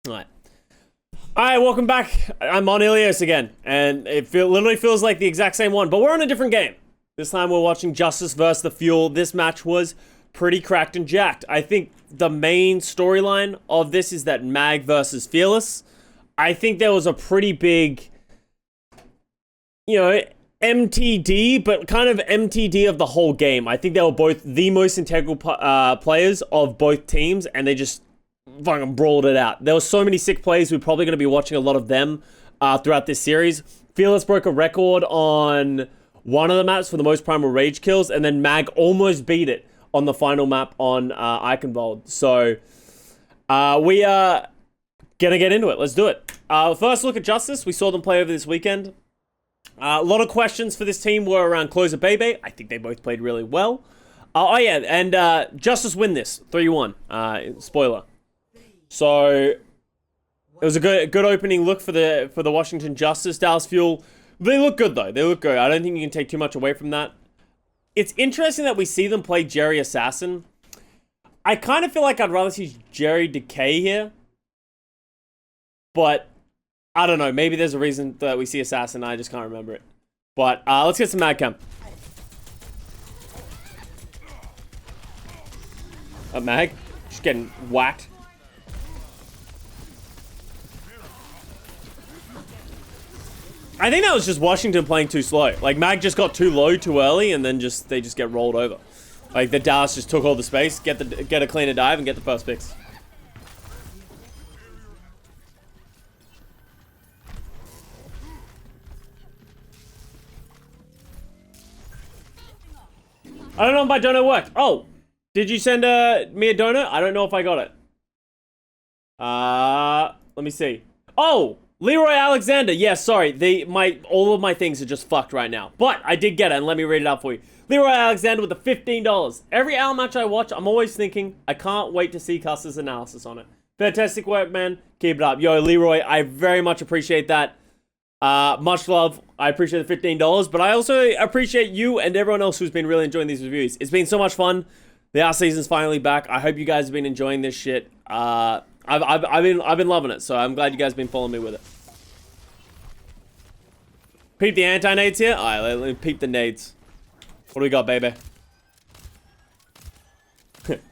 Alright. Alright, welcome back. I'm on Ilios again, and it literally feels like the exact same one, but we're on a different game. This time we're watching Justice versus the Fuel. This match was pretty cracked and jacked. I think the main storyline of this is that Mag versus Fearless. I think there was a pretty big, MTD, but kind of MTD of the whole game. I think they were both the most integral players of both teams, and they just fucking brawled it out. There were so many sick plays. We're probably going to be watching a lot of them throughout this series. Fearless broke a record on one of the maps for the most primal rage kills, and then Mag almost beat it on the final map on Eichenwald. So we are going to get into it. Let's do it. First look at Justice. We saw them play over this weekend. A lot of questions for this team were around Closer Bebe. I think they both played really well. And Justice win this 3-1. Spoiler. So it was a good opening look for the Washington Justice. Dallas Fuel, they look good though. They look good. I don't think you can take too much away from that. It's interesting that we see them play Jerry Assassin. I kind of feel like I'd rather see Jerry Decay here, but I don't know. Maybe there's a reason that we see Assassin. I just can't remember it. But let's get some Mad Cam. Mag, just getting whacked. I think that was just Washington playing too slow. Like, Mag just got too low too early, and then they just get rolled over. Like, the Dallas just took all the space, get a cleaner dive, and get the first picks. I don't know if my donut worked. Oh, did you send me a donut? I don't know if I got it. Let me see. Oh, Leroy Alexander. Yeah, sorry. All of my things are just fucked right now. But I did get it, and let me read it out for you. Leroy Alexander with the $15. Every Owl match I watch, I'm always thinking, I can't wait to see Custa's analysis on it. Fantastic work, man. Keep it up. Yo, Leroy, I very much appreciate that. Much love. I appreciate the $15, but I also appreciate you and everyone else who's been really enjoying these reviews. It's been so much fun. The art season's finally back. I hope you guys have been enjoying this shit. I've been loving it, so I'm glad you guys have been following me with it. Peep the anti-nades here. Alright, let me peep the nades. What do we got, baby?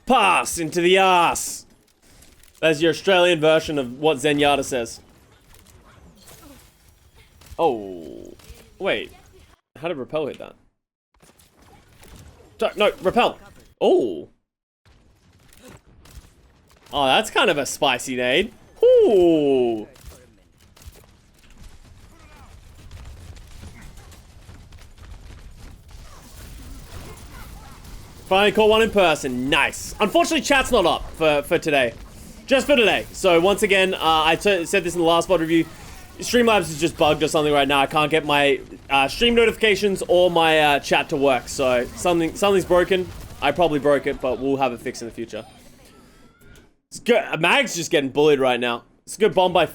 Pass into the ass. That's your Australian version of what Zenyatta says. Oh, wait. How did Repel hit that? No, Repel. Oh. Oh, that's kind of a spicy nade. Ooh. Finally caught one in person. Nice. Unfortunately, chat's not up for today. Just for today. So once again, I said this in the last VOD review. Streamlabs is just bugged or something right now. I can't get my stream notifications or my chat to work. So something's broken. I probably broke it, but we'll have it fixed in the future. It's good. Mag's just getting bullied right now. It's a good bomb by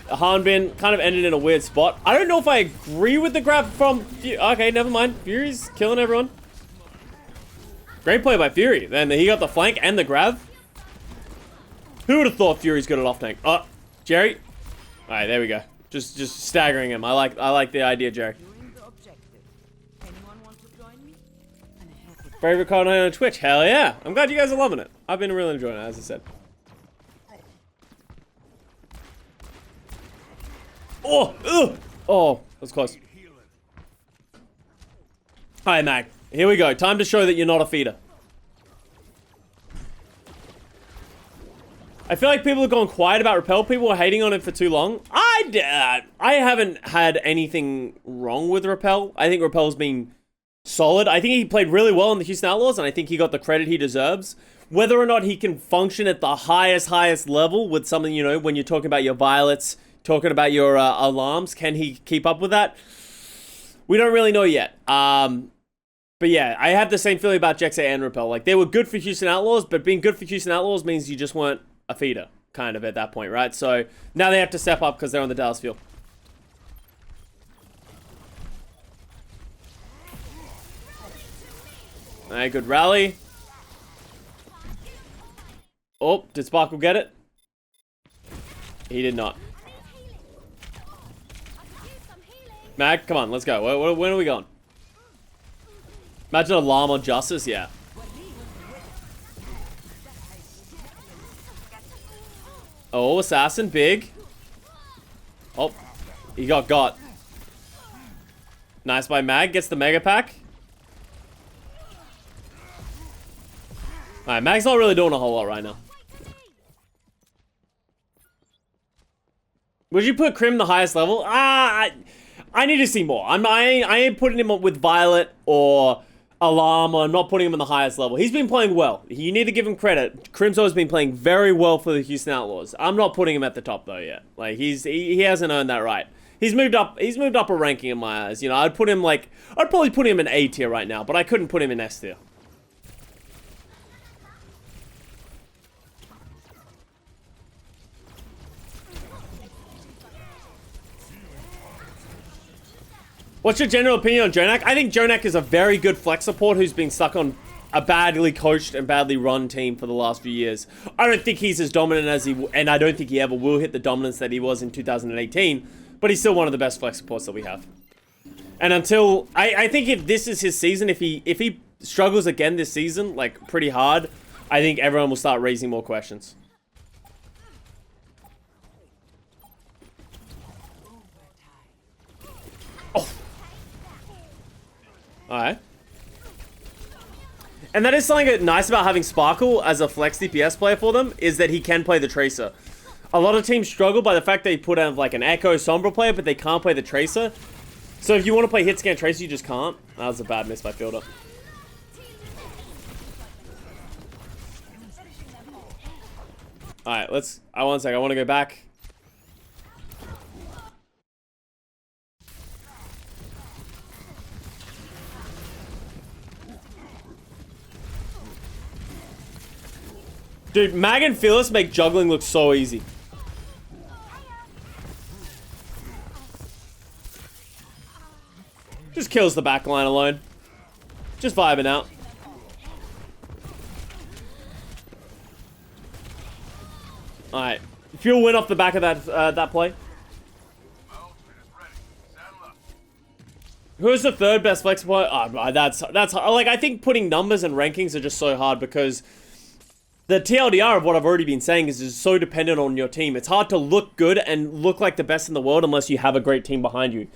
Hanbin. Kind of ended in a weird spot. I don't know if I agree with the grab from... Okay, never mind. Fury's killing everyone. Great play by Fury. Then he got the flank and the grab. Who would have thought Fury's good at off tank? Oh, Jerry. All right, there we go. Just staggering him. I like the idea, Jerry. Favorite content on Twitch? Hell yeah! I'm glad you guys are loving it. I've been really enjoying it, as I said. Oh, ugh. Oh, that's close. Hi, Mag. Here we go. Time to show that you're not a feeder. I feel like people have gone quiet about Repel. People were hating on it for too long. I haven't had anything wrong with Repel. I think Repel's been solid. I think he played really well in the Houston Outlaws, and I think he got the credit he deserves. Whether or not he can function at the highest level with something, when you're talking about your violets, talking about your alarms, can he keep up with that? We don't really know yet. But yeah, I have the same feeling about Jexay and Repel. Like, they were good for Houston Outlaws, but being good for Houston Outlaws means you just weren't a feeder, kind of, at that point, right? So now they have to step up because they're on the Dallas field. Alright, good rally. Oh, did Sparkle get it? He did not. Mag, come on, let's go. When are we going? Imagine Alarm on Justice, yeah. Oh, Assassin, big. Oh, he got. Nice by Mag, gets the Mega Pack. Alright, Mag's not really doing a whole lot right now. Would you put Crim the highest level? I need to see more. I ain't putting him up with Violet or Alarm, or I'm not putting him on the highest level. He's been playing well. You need to give him credit. Crimso has been playing very well for the Houston Outlaws. I'm not putting him at the top though yet. Like he hasn't earned that right. He's moved up a ranking in my eyes. You know, I'd probably put him in A tier right now, but I couldn't put him in S tier. What's your general opinion on Jonak? I think Jonak is a very good flex support who's been stuck on a badly coached and badly run team for the last few years. I don't think he's as dominant as and I don't think he ever will hit the dominance that he was in 2018, but he's still one of the best flex supports that we have. And until, I think if this is his season, if he struggles again this season, like pretty hard, I think everyone will start raising more questions. Oh. Alright. And that is something nice about having Sparkle as a flex DPS player for them, is that he can play the Tracer. A lot of teams struggle by the fact they put out like an Echo Sombra player, but they can't play the Tracer. So if you want to play hit scan Tracer, you just can't. That was a bad miss by Fielder. Alright, let's... one sec, I want to go back. Dude, Mag and Fearless make juggling look so easy. Just kills the backline alone. Just vibing out. Alright. If you'll win off the back of that play. Who's the third best flex player? Oh, that's like, I think putting numbers and rankings are just so hard because the TLDR of what I've already been saying is so dependent on your team. It's hard to look good and look like the best in the world unless you have a great team behind you.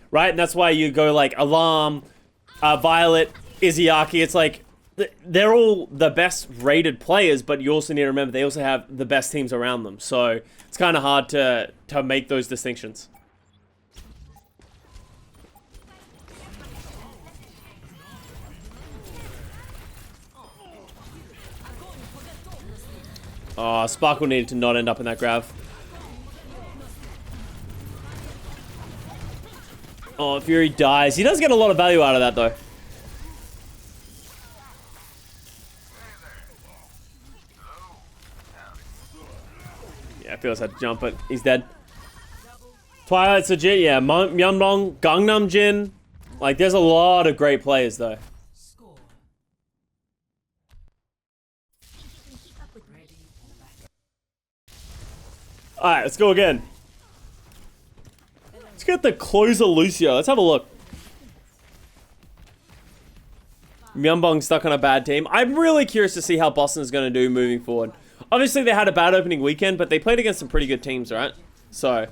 Right? And that's why you go like Alarm, Violet, Izzyaki. It's like, they're all the best rated players, but you also need to remember they also have the best teams around them. So it's kind of hard to make those distinctions. Oh, Sparkle needed to not end up in that grab. Oh, Fury dies. He does get a lot of value out of that, though. Yeah, Fearless had to jump, but he's dead. Twilight's legit, yeah. Myeonbong, Gangnam Jin. Like, there's a lot of great players, though. Alright, let's go again. Let's get the closer Lucio. Let's have a look. Myeonbong stuck on a bad team. I'm really curious to see how Boston is going to do moving forward. Obviously, they had a bad opening weekend, but they played against some pretty good teams, right? So.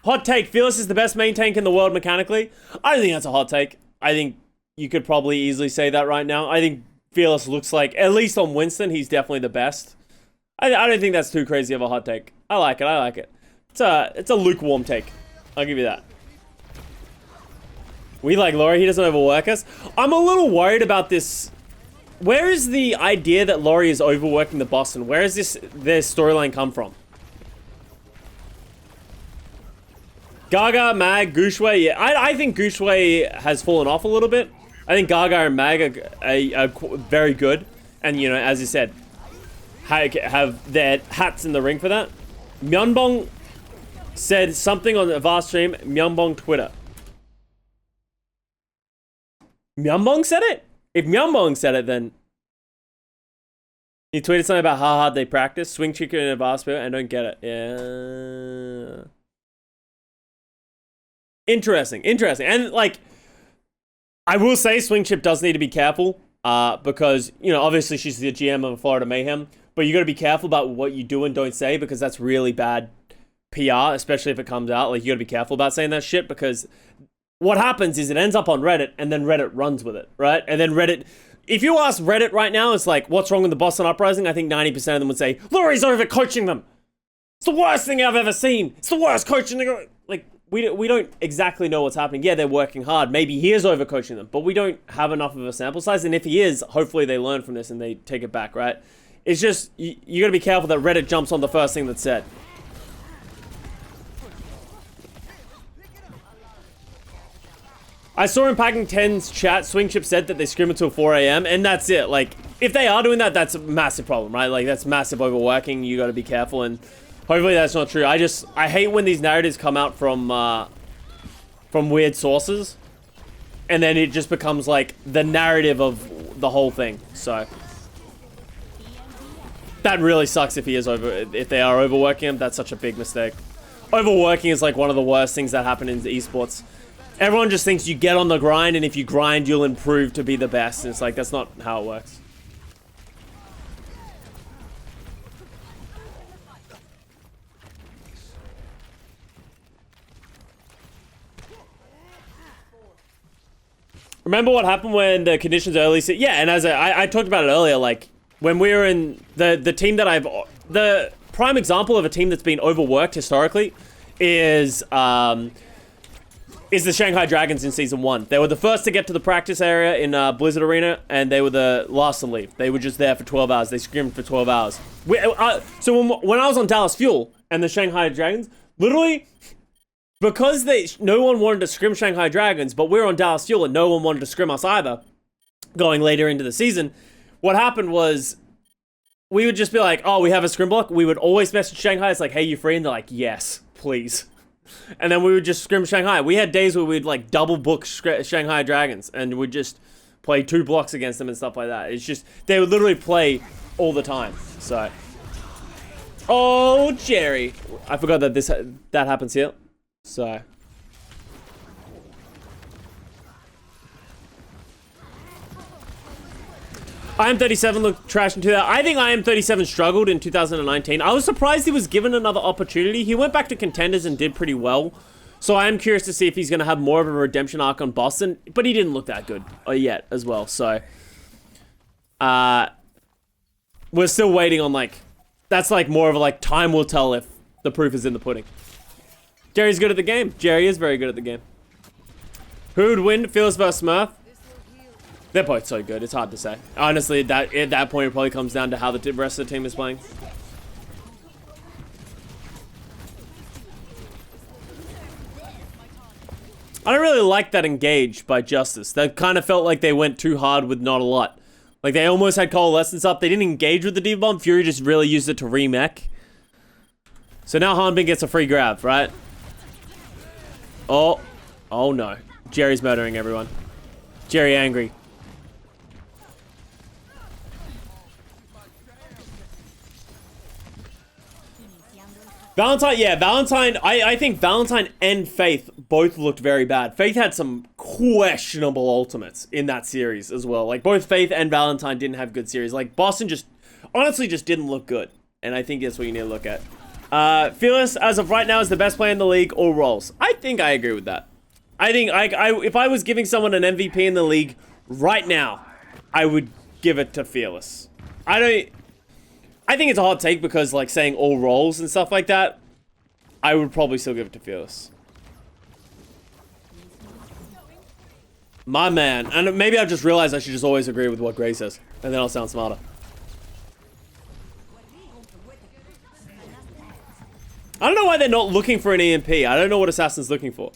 Hot take. Fearless is the best main tank in the world mechanically. I don't think that's a hot take. I think you could probably easily say that right now. I think Fearless looks like, at least on Winston, he's definitely the best. I don't think that's too crazy of a hot take. I like it, I like it. It's a lukewarm take. I'll give you that. We like Laurie, he doesn't overwork us. I'm a little worried about this. Where is the idea that Laurie is overworking the Boston? Where is their storyline come from? Gaga, Mag, Gushwei, yeah. I think Gushwei has fallen off a little bit. I think Gaga and Mag are very good. And, you know, as you said, have their hats in the ring for that. Myeonbong said something on the VAR stream. Myeonbong Twitter. Myeonbong said it? If Myeonbong said it, then He tweeted something about how hard they practice. Swing chicken in a basketball. I don't get it. Yeah. Interesting. And, like, I will say Swing Chip does need to be careful because, you know, obviously she's the GM of Florida Mayhem, but you got to be careful about what you do and don't say because that's really bad PR, especially if it comes out. Like, you got to be careful about saying that shit because what happens is it ends up on Reddit and then Reddit runs with it, right? And then Reddit... If you ask Reddit right now, it's like, what's wrong with the Boston Uprising? I think 90% of them would say, Laurie's over-coaching them. It's the worst thing I've ever seen. It's the worst coaching thing. Like, we don't exactly know what's happening. Yeah, they're working hard. Maybe he is over-coaching them, but we don't have enough of a sample size. And if he is, hopefully they learn from this and they take it back, right? It's just, you got to be careful that Reddit jumps on the first thing that's said. I saw in Packing 10's chat, Swing Chip said that they scrim until 4 a.m. and that's it. Like, if they are doing that, that's a massive problem, right? Like, that's massive overworking. You got to be careful, and hopefully that's not true. I hate when these narratives come out from weird sources, and then it just becomes like the narrative of the whole thing. So that really sucks if they are overworking him. That's such a big mistake. Overworking is like one of the worst things that happen in esports. Everyone just thinks you get on the grind, and if you grind, you'll improve to be the best. And it's like, that's not how it works. Remember what happened when the conditions early... Yeah, and as I talked about it earlier, like, when we were in the team that the prime example of a team that's been overworked historically is the Shanghai Dragons in Season 1. They were the first to get to the practice area in Blizzard Arena, and they were the last to leave. They were just there for 12 hours. They scrimmed for 12 hours. So when I was on Dallas Fuel and the Shanghai Dragons, literally, because no one wanted to scrim Shanghai Dragons, but we were on Dallas Fuel and no one wanted to scrim us either, going later into the season, what happened was we would just be like, oh, we have a scrim block. We would always message Shanghai. It's like, hey, you free? And they're like, yes, please. And then we would just scrim Shanghai. We had days where we'd like double book Shanghai Dragons and we'd just play 2 blocks against them and stuff like that. It's just, they would literally play all the time. So, oh, Jerry. I forgot that that happens here. So. IM37 looked trash in 2000. I think IM37 struggled in 2019. I was surprised he was given another opportunity. He went back to contenders and did pretty well. So I am curious to see if he's going to have more of a redemption arc on Boston. But he didn't look that good yet as well. So we're still waiting on like... That's like more of a like time will tell if the proof is in the pudding. Jerry's good at the game. Jerry is very good at the game. Who would win? Fearless vs Smurf? They're both so good, it's hard to say. Honestly, at that point, it probably comes down to how the rest of the team is playing. I don't really like that engage by Justice. That kind of felt like they went too hard with not a lot. Like, they almost had Coalescence up. They didn't engage with the D-Bomb. Fury just really used it to remech. So now Hanbin gets a free grab, right? Oh. Oh, no. Jerry's murdering everyone. Jerry angry. Valentine, yeah, Valentine, I think Valentine and Faith both looked very bad. Faith had some questionable ultimates in that series as well. Like, both Faith and Valentine didn't have good series. Like, Boston just, honestly, just didn't look good. And I think that's what you need to look at. Fearless, as of right now, is the best player in the league, all roles. I think I agree with that. I think, if I was giving someone an MVP in the league right now, I would give it to Fearless. I think it's a hot take because, like, saying all roles and stuff like that, I would probably still give it to Fearless. My man. And maybe I've just realized I should just always agree with what Gray says. And then I'll sound smarter. I don't know why they're not looking for an EMP. I don't know what Assassin's looking for.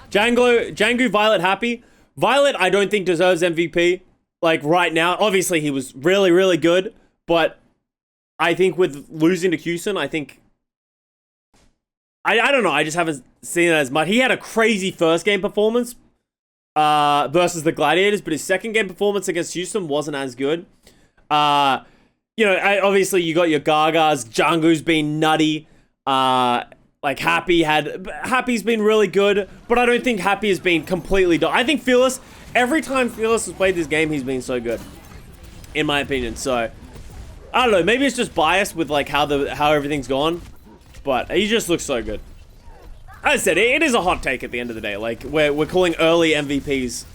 Django, Violet happy. Violet, I don't think deserves MVP. Like, right now. Obviously, he was really, really good. But I think with losing to Houston, I think I don't know. I just haven't seen it as much. He had a crazy first game performance versus the Gladiators, but his second game performance against Houston wasn't as good. You know, obviously you got your Gagas. Jungkook's been nutty. Like Happy's been really good, but I don't think Happy has been completely done. I think Fearless, every time Fearless has played this game, he's been so good, in my opinion. So I don't know. Maybe it's just biased with like how everything's gone, but he just looks so good. As I said, it is a hot take at the end of the day. Like we're calling early MVPs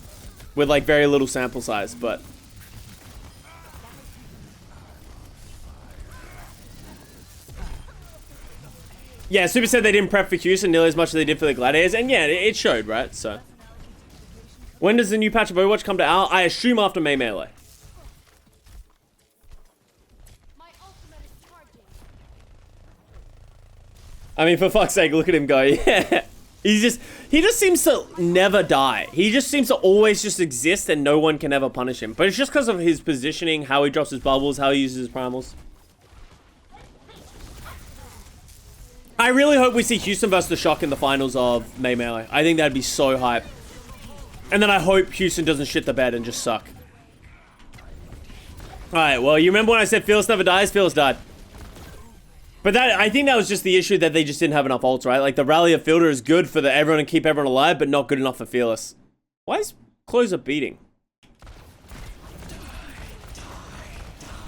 with like very little sample size, but. Yeah, Super said they didn't prep for Houston nearly as much as they did for the Gladiators, and yeah, it showed, right? So, when does the new patch of Overwatch come to Al? I assume after May Melee. I mean, for fuck's sake, look at him go. Yeah, he just seems to never die. He just seems to always just exist, and no one can ever punish him. But it's just because of his positioning, how he drops his bubbles, how he uses his primals. I really hope we see Houston versus the Shock in the finals of May Melee. I think that'd be so hype. And then I hope Houston doesn't shit the bed and just suck. Alright, well, you remember when I said Fearless never dies? Fearless died. But I think that was just the issue, that they just didn't have enough ults, right? Like, the Rally of Fielder is good for everyone and keep everyone alive, but not good enough for Fearless. Why is Closer beating?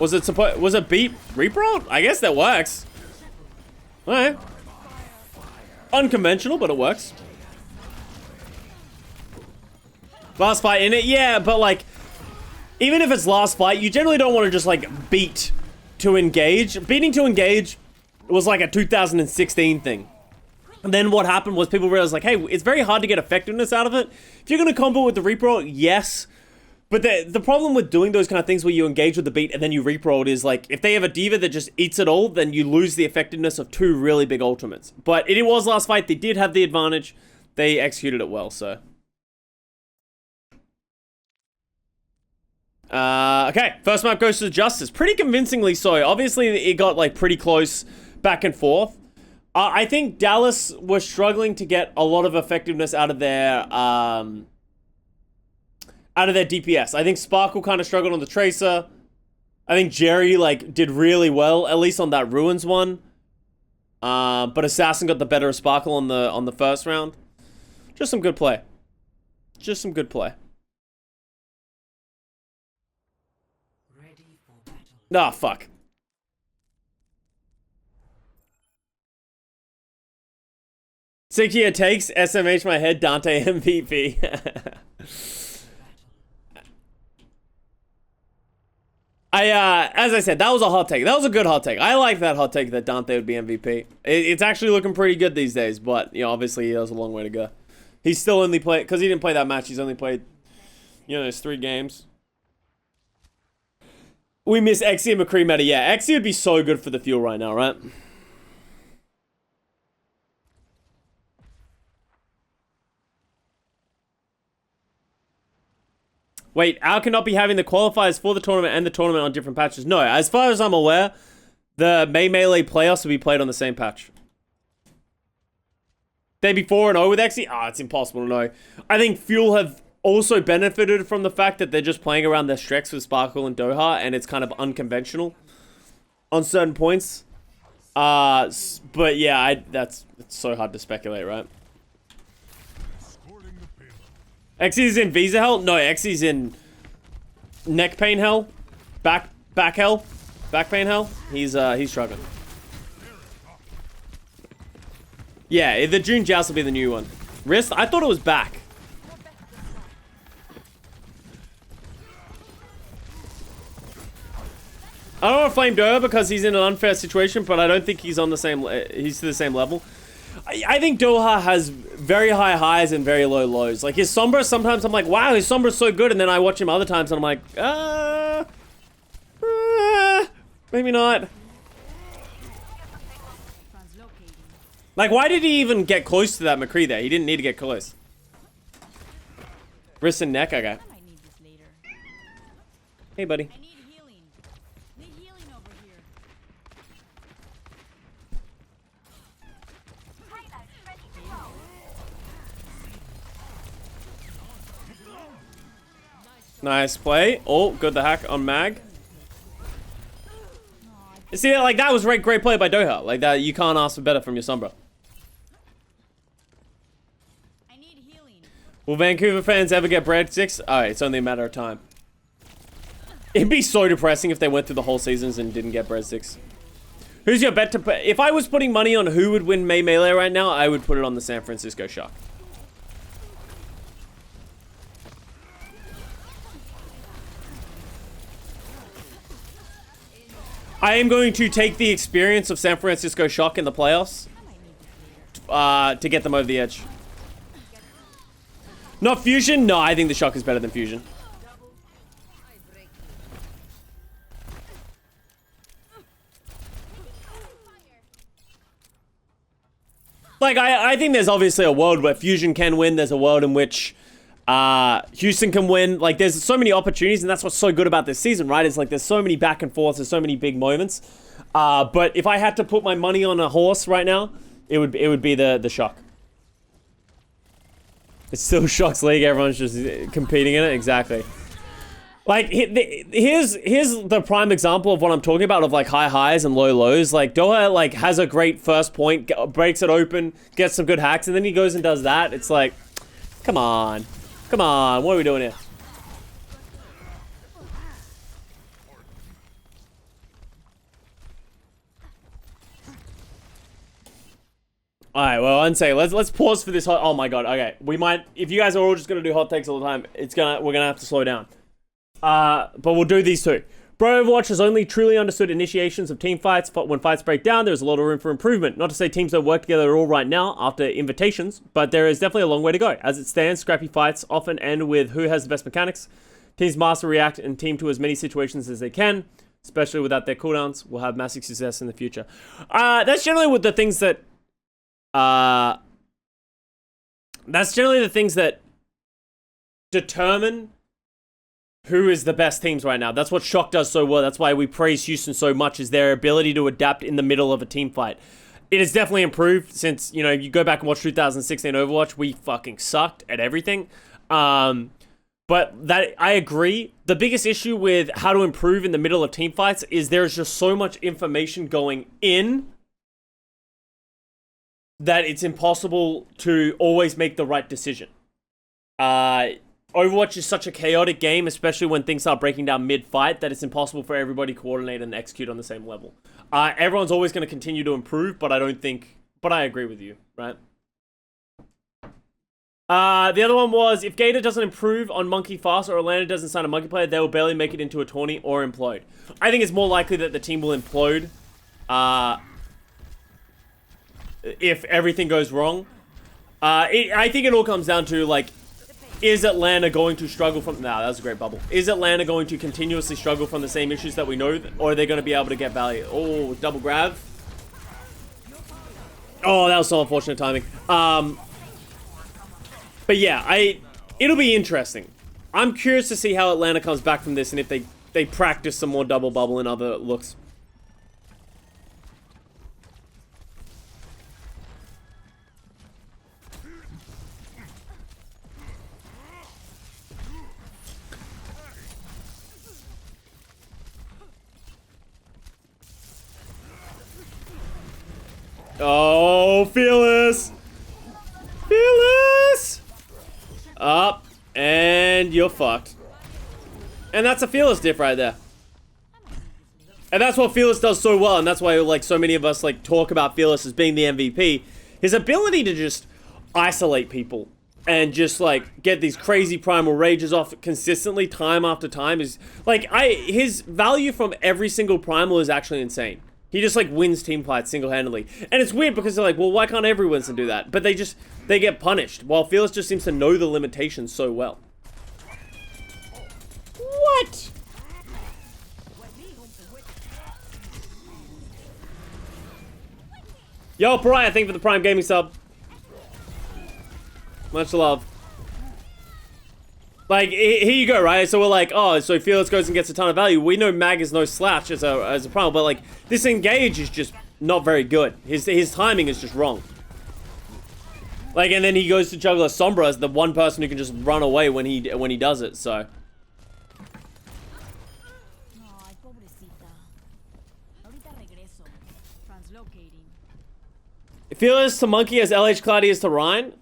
Was it beat Reaper ult? I guess that works. Alright. Unconventional, but it works. Last fight in it? Yeah, but like, even if it's last fight, you generally don't want to just like beat to engage. Beating to engage was like a 2016 thing. And then what happened was people realized like, hey, it's very hard to get effectiveness out of it. If you're going to combo with the Reaper, yes. But the problem with doing those kind of things where you engage with the beat and then you re-roll it is like, if they have a diva that just eats it all, then you lose the effectiveness of two really big ultimates. But it was last fight. They did have the advantage. They executed it well, so. Okay, first map goes to Justice. Pretty convincingly so. Obviously, it got like pretty close back and forth. I think Dallas was struggling to get a lot of effectiveness out of their DPS. I think Sparkle kind of struggled on the Tracer. I think Jerry, like, did really well, at least on that Ruins one. But Assassin got the better of Sparkle on the first round. Just some good play. Just some good play. Ah, fuck. Sikia takes SMH my head, Dante MVP. As I said, that was a hot take. That was a good hot take. I like that hot take that Dante would be MVP. It's actually looking pretty good these days, but, you know, obviously he has a long way to go. He's still only played, because he didn't play that match, he's only played, you know, there's 3 games. We miss Exy and McCree meta. Yeah, Exy would be so good for the fuel right now, right? Wait, Al cannot be having the qualifiers for the tournament and the tournament on different patches. No, as far as I'm aware, the May Melee playoffs will be played on the same patch. They be 4-0 with Exy? Ah, it's impossible to know. I think Fuel have also benefited from the fact that they're just playing around their Strex with Sparkle and Doha, and it's kind of unconventional on certain points. But yeah, it's so hard to speculate, right? Xy's in Visa hell? No, Xy's in neck pain hell, back hell, back pain hell. He's struggling. Yeah, the June Joust will be the new one. Wrist? I thought it was back. I don't want to flame Doha because he's in an unfair situation, but I don't think he's on the same. He's to the same level. I think Doha has very high highs and very low lows. Like his Sombra, sometimes I'm like, wow, his Sombra's so good, and then I watch him other times and I'm like, maybe not. Like, why did he even get close to that McCree there? He didn't need to get close. Wrist and neck, okay. Hey, buddy. Nice play. Oh, good the hack on Mag. See, like, that was great play by Doha. Like, that, you can't ask for better from your Sombra. Will Vancouver fans ever get breadsticks? Alright, it's only a matter of time. It'd be so depressing if they went through the whole seasons and didn't get breadsticks. Who's your bet to put? If I was putting money on who would win May Melee right now, I would put it on the San Francisco Shock. I am going to take the experience of San Francisco Shock in the playoffs to get them over the edge. Not Fusion? No, I think the Shock is better than Fusion. Like, I think there's obviously a world where Fusion can win. There's a world in which Houston can win. Like, there's so many opportunities, and that's what's so good about this season, right? It's like there's so many back and forths, there's so many big moments. But if I had to put my money on a horse right now, it would be the Shock. It's still Shock's league. Everyone's just competing in it. Exactly. Like, here's the prime example of what I'm talking about, of like high highs and low lows. Like, Doha like has a great first point, breaks it open, gets some good hacks, and then he goes and does that. It's like, come on, what are we doing here? All right, well, Unsay, let's pause for this. Oh my god, okay, we might, if you guys are all just gonna do hot takes all the time, we're gonna have to slow down. But we'll do these two. Bro Overwatch has only truly understood initiations of team fights. When fights break down, there's a lot of room for improvement. Not to say teams don't work together at all right now after invitations, but there is definitely a long way to go. As it stands, scrappy fights often end with who has the best mechanics. Teams master, react, and team to as many situations as they can, especially without their cooldowns, will have massive success in the future. That's generally what the things that... that's generally the things that determine who is the best teams right now. That's what Shock does so well. That's why we praise Houston so much, is their ability to adapt in the middle of a team fight. It has definitely improved since, you know, you go back and watch 2016 Overwatch, we fucking sucked at everything. But that, I agree. The biggest issue with how to improve in the middle of team fights is there's just so much information going in that it's impossible to always make the right decision. Overwatch is such a chaotic game, especially when things start breaking down mid-fight, that it's impossible for everybody to coordinate and execute on the same level. Everyone's always going to continue to improve, but I agree with you, right? The other one was, if Gator doesn't improve on Monkey fast or Atlanta doesn't sign a Monkey player, they will barely make it into a tourney or implode. I think it's more likely that the team will implode if everything goes wrong. I think it all comes down to, like, is Atlanta going to struggle from... Nah, that was a great bubble. Is Atlanta going to continuously struggle from the same issues that we know, or are they going to be able to get value? Oh, double grab. Oh, that was so unfortunate timing. But yeah, it'll be interesting. I'm curious to see how Atlanta comes back from this, and if they practice some more double bubble and other looks. Oh, Fearless! Fearless! Up, and you're fucked. And that's a Fearless diff right there. And that's what Fearless does so well, and that's why, like, so many of us, like, talk about Fearless as being the MVP. His ability to just isolate people and just, like, get these crazy primal rages off consistently, time after time, is, like, his value from every single primal is actually insane. He just, like, wins team fights single-handedly. And it's weird because they're like, well, why can't every Winston do that? But they get punished, while Fearless just seems to know the limitations so well. What? Yo, Pariah, thank you for the Prime Gaming sub. Much love. Like, here you go, right? So we're like, oh, so Fearless goes and gets a ton of value. We know Mag is no slouch as a primal, but, like, this engage is just not very good. His timing is just wrong. Like, and then he goes to juggle a Sombra as the one person who can just run away when he does it, so. Fearless to Monkey as LH Cloudy is to Ryan?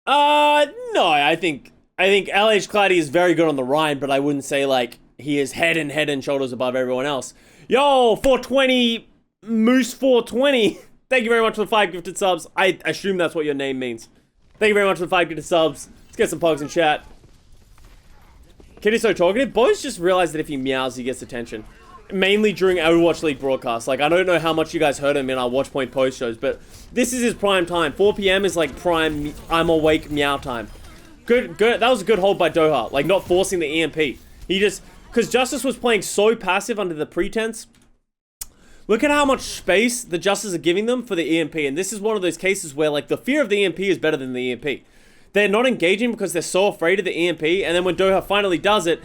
No, I think LH Cloudy is very good on the Ryan, but I wouldn't say like he is head and shoulders above everyone else. Yo, 420 Moose 420. Thank you very much for the 5 gifted subs. I assume that's what your name means. Thank you very much for the 5 gifted subs. Let's get some pugs in chat. Kitty's so talkative. Bo's just realized that if he meows, he gets attention. Mainly during Overwatch League broadcasts. Like, I don't know how much you guys heard him in our Watchpoint post shows, but this is his prime time. 4 p.m. is like prime I'm awake meow time. Good. That was a good hold by Doha. Like, not forcing the EMP. He just... Because Justice was playing so passive under the pretense. Look at how much space the Justice are giving them for the EMP. And this is one of those cases where, like, the fear of the EMP is better than the EMP. They're not engaging because they're so afraid of the EMP. And then when Doha finally does it,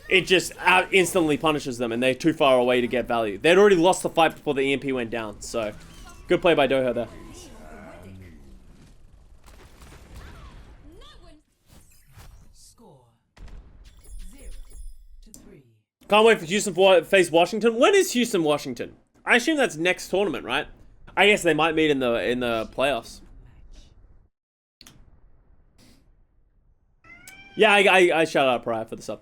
it just instantly punishes them. And they're too far away to get value. They'd already lost the fight before the EMP went down. So, good play by Doha there. Can't wait for Houston to face Washington. When is Houston, Washington? I assume that's next tournament, right? I guess they might meet in the playoffs. Yeah, I shout out Pariah for the sub.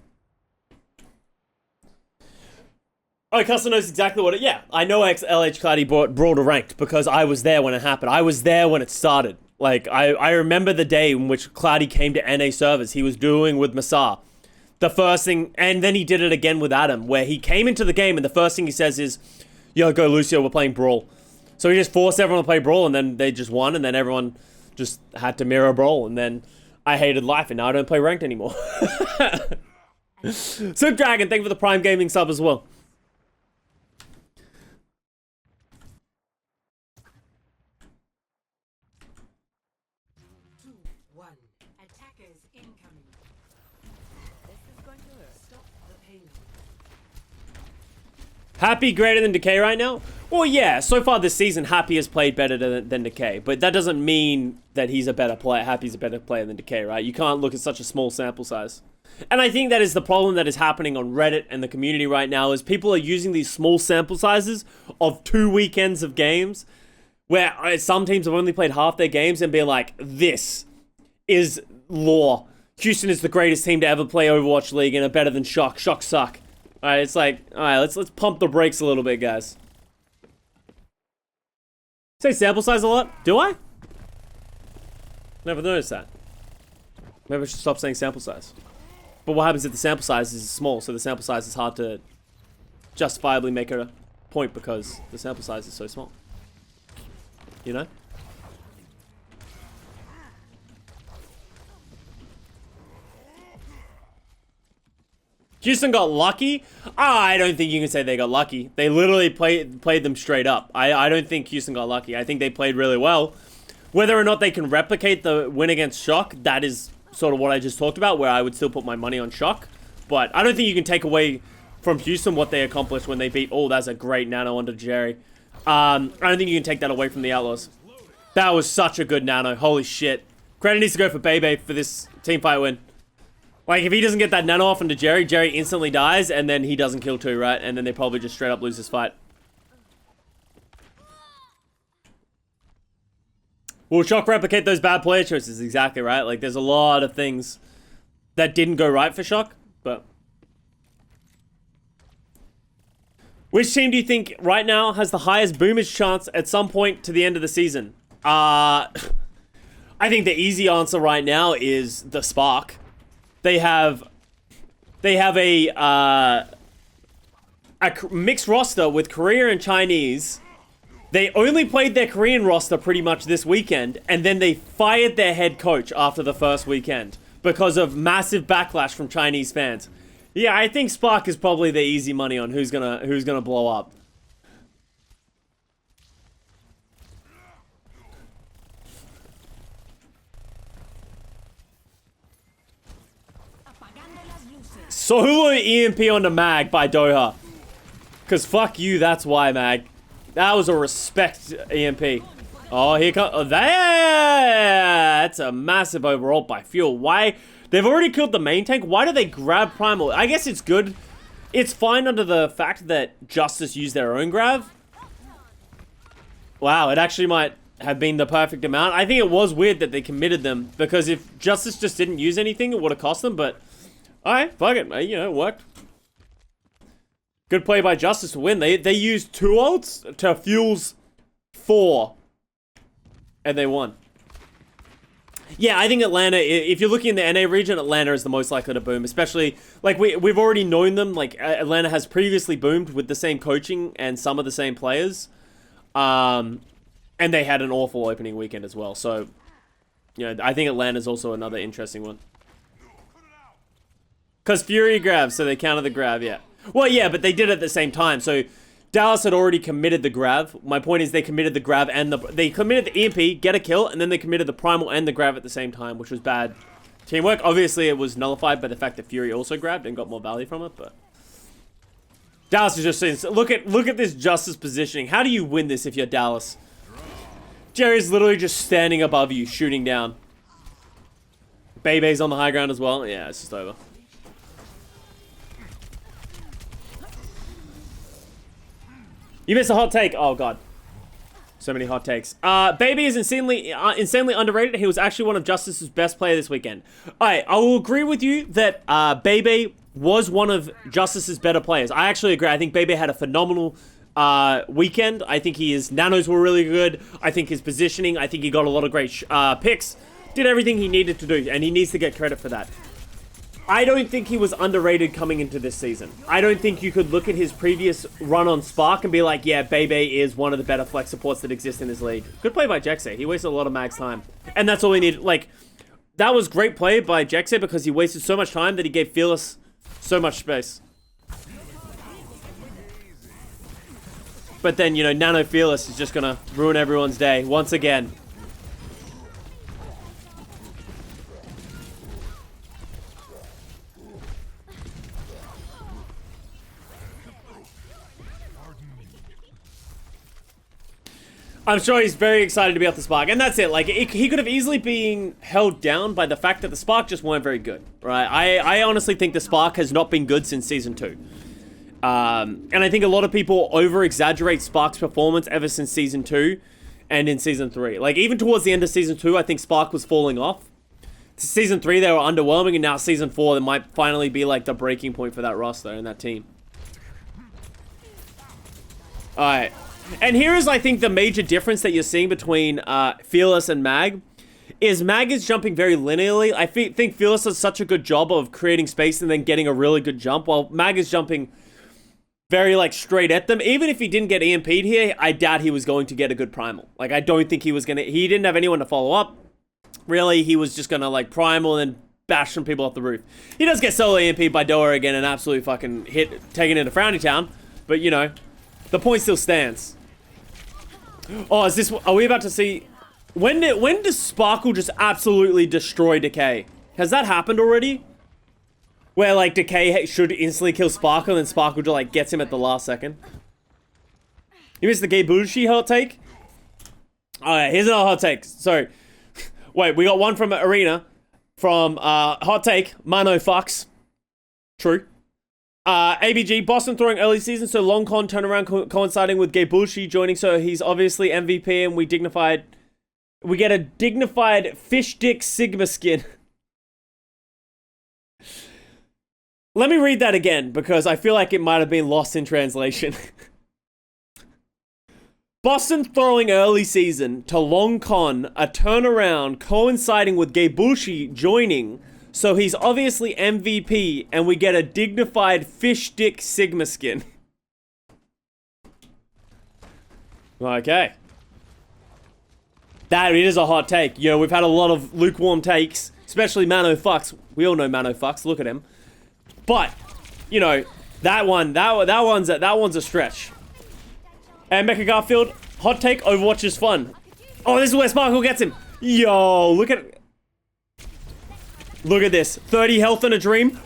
Oh, Custa knows exactly what it... Yeah, I know LH Cloudy brought a ranked because I was there when it happened. I was there when it started. Like, I remember the day in which Cloudy came to NA servers. He was doing with Masar. The first thing, and then he did it again with Adam, where he came into the game and the first thing he says is, yo, go Lucio, we're playing Brawl. So he just forced everyone to play Brawl, and then they just won, and then everyone just had to mirror Brawl, and then I hated life, and now I don't play ranked anymore. So Dragon, thank you for the Prime Gaming sub as well. Happy greater than Decay right now? Well, yeah, so far this season, Happy has played better than Decay. But that doesn't mean that he's a better player. Happy's a better player than Decay, right? You can't look at such a small sample size. And I think that is the problem that is happening on Reddit and the community right now, is people are using these small sample sizes of 2 weekends of games, where some teams have only played half their games and being like, this is lore. Houston is the greatest team to ever play Overwatch League and are better than Shock. Shock suck. Alright, it's like, alright, let's pump the brakes a little bit, guys. Say sample size a lot? Do I? Never noticed that. Maybe I should stop saying sample size. But what happens if the sample size is small, so the sample size is hard to justifiably make a point because the sample size is so small? You know? Houston got lucky? I don't think you can say they got lucky. They literally played them straight up. I don't think Houston got lucky. I think they played really well. Whether or not they can replicate the win against Shock, that is sort of what I just talked about, where I would still put my money on Shock. But I don't think you can take away from Houston what they accomplished when they beat... Oh, that's a great nano onto Jerry. I don't think you can take that away from the Outlaws. That was such a good nano. Holy shit. Credit needs to go for Bebe for this team fight win. Like, if he doesn't get that nano off into Jerry, Jerry instantly dies, and then he doesn't kill too, right? And then they probably just straight up lose this fight. Will Shock replicate those bad player choices? Exactly, right? Like, there's a lot of things that didn't go right for Shock, but... Which team do you think right now has the highest boomage chance at some point to the end of the season? I think the easy answer right now is the Spark. They have a mixed roster with Korea and Chinese. They only played their Korean roster pretty much this weekend, and then they fired their head coach after the first weekend because of massive backlash from Chinese fans. Yeah, I think Spark is probably the easy money on who's gonna blow up. Solo EMP on the Mag by Doha. Because fuck you, that's why, Mag. That was a respect EMP. Oh, here comes... Oh, that's a massive overall by Fuel. Why? They've already killed the main tank. Why do they grab Primal? I guess it's good. It's fine under the fact that Justice used their own grab. Wow, it actually might have been the perfect amount. I think it was weird that they committed them, because if Justice just didn't use anything, it would have cost them, but alright, fuck it, you know, it worked. Good play by Justice to win. They used 2 ults to Fuel's 4, and they won. Yeah, I think Atlanta, if you're looking in the NA region, Atlanta is the most likely to boom, especially, like, we've already known them. Like, Atlanta has previously boomed with the same coaching and some of the same players. And they had an awful opening weekend as well. So, you know, I think Atlanta's also another interesting one. Because Fury grabs, so they counter the grab, yeah. Well, yeah, but they did it at the same time. So Dallas had already committed the grab. My point is they committed the grab and they committed the EMP, get a kill, and then they committed the primal and the grab at the same time, which was bad teamwork. Obviously, it was nullified by the fact that Fury also grabbed and got more value from it, but Dallas is just saying, look at this Justice positioning. How do you win this if you're Dallas? Jerry's literally just standing above you, shooting down. Bebe's on the high ground as well. Yeah, it's just over. You missed a hot take. Oh, God. So many hot takes. Baby is insanely underrated. He was actually one of Justice's best players this weekend. Alright, I will agree with you that Baby was one of Justice's better players. I actually agree. I think Baby had a phenomenal weekend. I think his nanos were really good. I think his positioning, I think he got a lot of great picks. Did everything he needed to do, and he needs to get credit for that. I don't think he was underrated coming into this season. I don't think you could look at his previous run on Spark and be like, yeah, Bebe is one of the better flex supports that exist in this league. Good play by Jexe. He wasted a lot of Mag's time. And that's all he needed. Like, that was great play by Jexe because he wasted so much time that he gave Fearless so much space. But then, you know, Nano Fearless is just gonna ruin everyone's day once again. I'm sure he's very excited to be off the Spark, and that's it. Like, he could have easily been held down by the fact that the Spark just weren't very good, right? I honestly think the Spark has not been good since Season 2. And I think a lot of people over-exaggerate Spark's performance ever since Season 2 and in Season 3. Like, even towards the end of Season 2, I think Spark was falling off. Season 3, they were underwhelming, and now Season 4, they might finally be, like, the breaking point for that roster and that team. Alright. And here is, I think, the major difference that you're seeing between Fearless and Mag. Mag is jumping very linearly. I think Fearless does such a good job of creating space and then getting a really good jump, while Mag is jumping very, like, straight at them. Even if he didn't get EMP'd here, I doubt he was going to get a good primal. Like, I don't think he was gonna... He didn't have anyone to follow up. Really, he was just gonna, like, primal and then bash some people off the roof. He does get solo EMP'd by Doa again and absolutely fucking taken into Frowny Town. But, you know, the point still stands. Oh, is this... Are we about to see... When does Sparkle just absolutely destroy Decay? Has that happened already? Where, like, Decay should instantly kill Sparkle and then Sparkle just, like, gets him at the last second. You missed the Gay Bushi hot take? Alright, here's another hot take. So, wait, we got one from Arena. From, hot take, Mano fucks. True. ABG, Boston throwing early season, so long con turnaround coinciding with Gay Bushi joining, so he's obviously MVP and we get a dignified fish dick Sigma skin. Let me read that again, because I feel like it might have been lost in translation. Boston throwing early season to long con, a turnaround coinciding with Gay Bushi joining, so he's obviously MVP, and we get a dignified fish dick Sigma skin. Okay. That is a hot take. You know, we've had a lot of lukewarm takes, especially Mano fucks. We all know Mano fucks. Look at him. But, you know, that one's a stretch. And Mecha Garfield, hot take, Overwatch is fun. Oh, this is where Sparkle gets him. Yo, look at this. 30 health in a dream.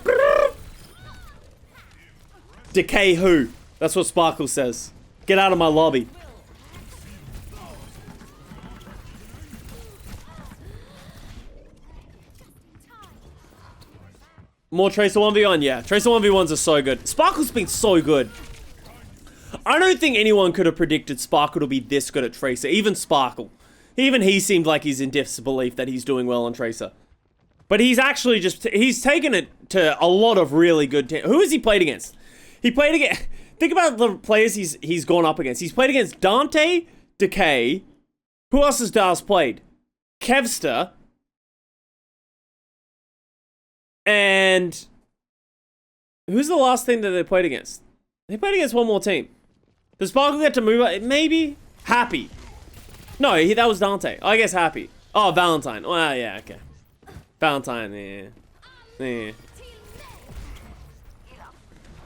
Decay who? That's what Sparkle says. Get out of my lobby. More Tracer 1v1? Yeah. Tracer 1v1s are so good. Sparkle's been so good. I don't think anyone could have predicted Sparkle to be this good at Tracer. Even Sparkle. Even he seemed like he's in disbelief that he's doing well on Tracer. But he's actually just, he's taken it to a lot of really good teams. Who has he played against? He played against, think about the players he's gone up against. He's played against Dante, Decay. Who else has Dallas played? Kevster. And who's the last team that they played against? They played against one more team. Does Sparkle get to move up? Maybe? Happy. No, that was Dante. I guess Happy. Oh, Valentine. Well, yeah, okay. Valentine, yeah.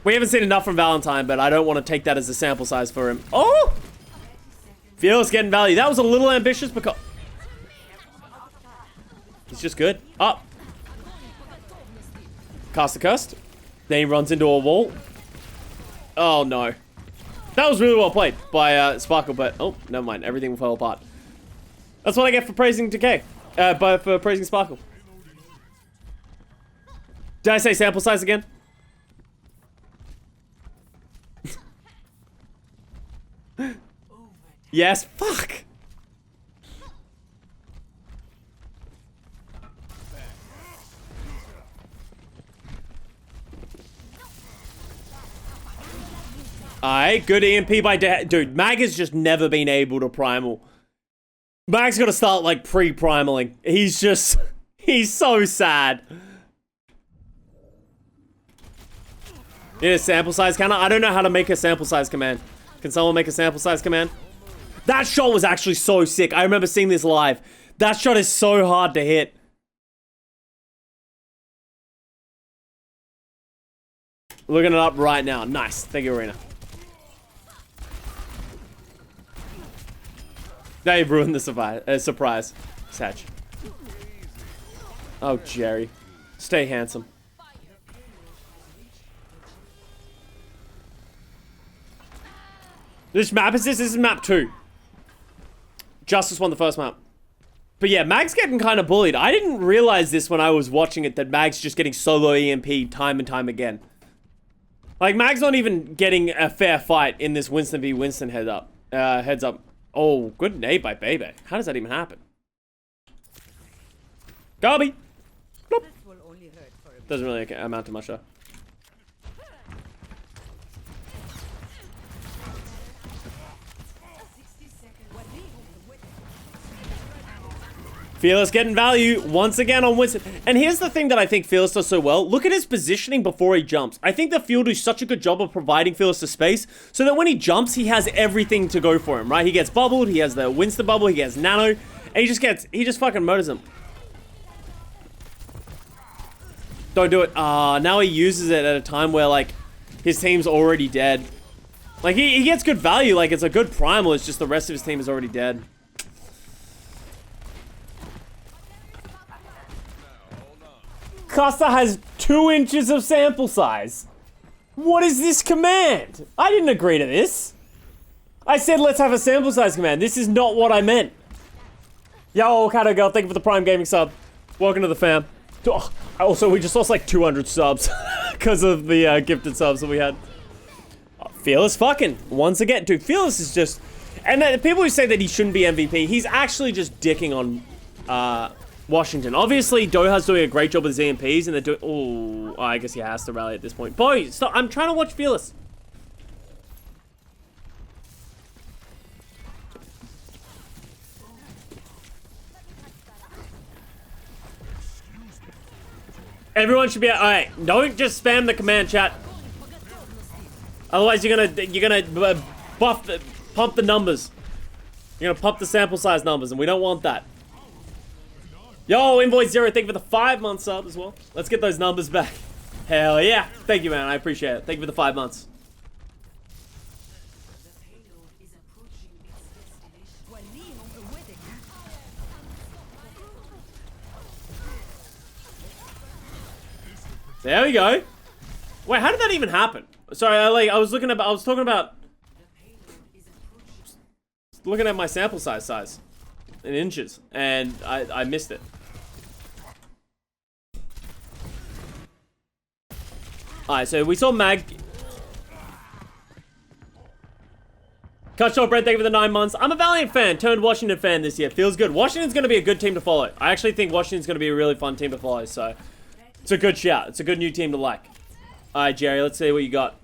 We haven't seen enough from Valentine, but I don't want to take that as a sample size for him. Oh! Fearless getting value. That was a little ambitious because... He's just good. Up. Custa cursed. Then he runs into a wall. Oh, no. That was really well played by Sparkle, but... Oh, never mind. Everything fell apart. That's what I get for praising Decay. For praising Sparkle. Did I say sample size again? Yes, fuck. Alright, good EMP by dude, Mag has just never been able to primal. Mag's gotta start like pre-primaling. He's just, he's so sad. Need a sample size counter? I don't know how to make a sample size command. Can someone make a sample size command? That shot was actually so sick. I remember seeing this live. That shot is so hard to hit. Looking it up right now. Nice. Thank you, Arena. Now you've ruined the surprise. Satch. Oh, Jerry. Stay handsome. Which map is this? This is map 2. Justice won the first map. But yeah, Mag's getting kind of bullied. I didn't realize this when I was watching it, that Mag's just getting solo EMP time and time again. Like, Mag's not even getting a fair fight in this Winston v Winston heads up. Oh, good nade by Bebe. How does that even happen? Garby! Nope. Doesn't really amount to much though. Fearless getting value once again on Winston. And here's the thing that I think Fearless does so well. Look at his positioning before he jumps. I think the field does such a good job of providing Fearless the space so that when he jumps, he has everything to go for him, right? He gets bubbled, he has the Winston bubble, he gets nano, and he just fucking murders him. Don't do it. Now he uses it at a time where, like, his team's already dead. Like, he gets good value, like, it's a good primal, it's just the rest of his team is already dead. Custa has 2 inches of sample size. What is this command? I didn't agree to this. I said let's have a sample size command. This is not what I meant. Yo, Kato Girl, thank you for the Prime Gaming sub. Welcome to the fam. Oh, also, we just lost like 200 subs because of the gifted subs that we had. Fearless fucking, once again. Dude, Fearless is just... And the people who say that he shouldn't be MVP, he's actually just dicking on Washington. Obviously, Doha's doing a great job with his EMPs, and they're doing... Oh, I guess he has to rally at this point. Boy, stop. I'm trying to watch Fearless. Everyone should be... Alright, don't just spam the command chat. Otherwise, you're gonna pump the numbers. You're gonna pump the sample size numbers, and we don't want that. Yo, Invoice Zero, thank you for the 5-month sub as well. Let's get those numbers back. Hell yeah. Thank you, man. I appreciate it. Thank you for the 5 months. There we go. Wait, how did that even happen? Sorry, I was talking about looking at my sample size in inches, and I missed it. Alright, so we saw Mag. Cut short bread, thank you for the 9 months. I'm a Valiant fan, turned Washington fan this year. Feels good. Washington's going to be a good team to follow. I actually think Washington's going to be a really fun team to follow, so it's a good shout. It's a good new team to like. All right, Jerry, let's see what you got.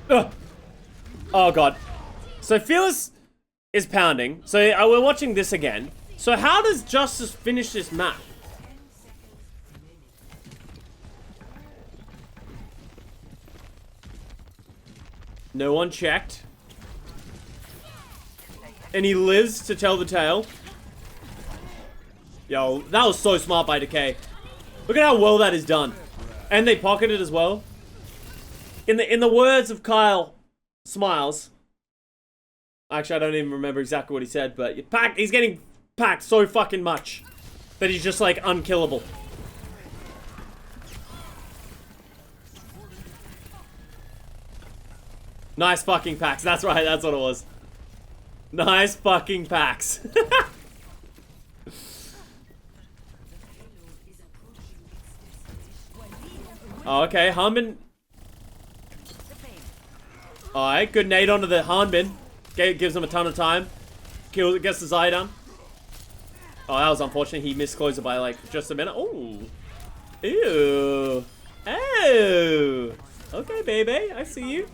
Ugh. Oh, God. So Fearless is pounding. So we're watching this again. So how does Justice finish this map? No one checked. And he lives to tell the tale. Yo, that was so smart by Decay. Look at how well that is done. And they pocketed as well. In the words of Kyle Smiles. Actually, I don't even remember exactly what he said, but he's getting packed so fucking much that he's just like unkillable. Nice fucking packs. That's right, that's what it was. Nice fucking packs. Oh, okay, Hanbin. Alright, good nade onto the Hanbin. Gives him a ton of time. Gets the Zaya down. Oh, that was unfortunate. He missed closer by like just a minute. Oh. Ew. Oh. Okay, baby. I see you.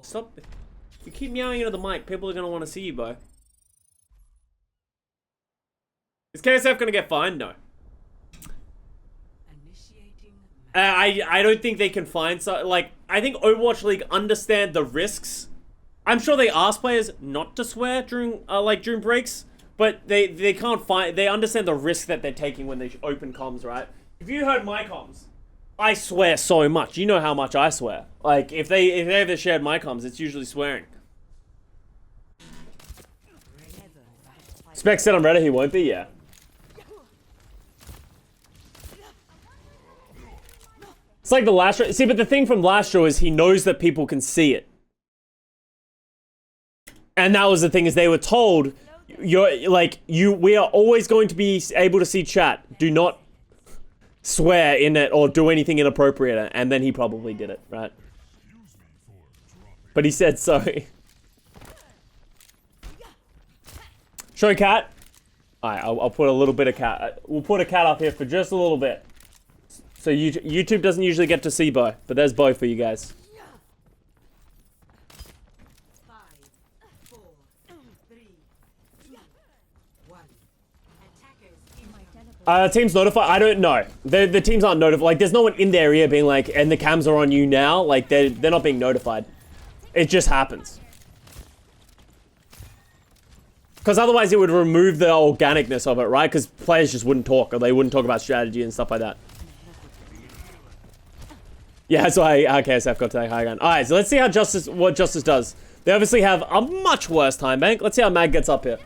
Stop. If you keep meowing into the mic, people are going to want to see you, bro. Is KSF going to get fined? No. I don't think they can find so like I think Overwatch League understand the risks. I'm sure they ask players not to swear during during breaks, but they can't find. They understand the risk that they're taking when they open comms, right? If you heard my comms, I swear so much. You know how much I swear. Like if they ever shared my comms, it's usually swearing. Spec said on Reddit he won't be. Yeah. It's like the last row. See, but the thing from last row is he knows that people can see it. And that was the thing, is they were told, we are always going to be able to see chat. Do not swear in it or do anything inappropriate. And then he probably did it, right? But he said sorry. Show cat. Alright, I'll put a little bit of cat. We'll put a cat up here for just a little bit. So YouTube doesn't usually get to see Bo, but there's Bo for you guys. 5, 4, 3, 2, 1. Team's notified? I don't know. The teams aren't notified. Like, there's no one in their ear being like, and the cams are on you now. Like, they're not being notified. It just happens. Because otherwise it would remove the organicness of it, right? Because players just wouldn't talk, or they wouldn't talk about strategy and stuff like that. Yeah, that's why KSF got to that high ground. Alright, so let's see how what Justice does. They obviously have a much worse time bank. Let's see how Mag gets up here.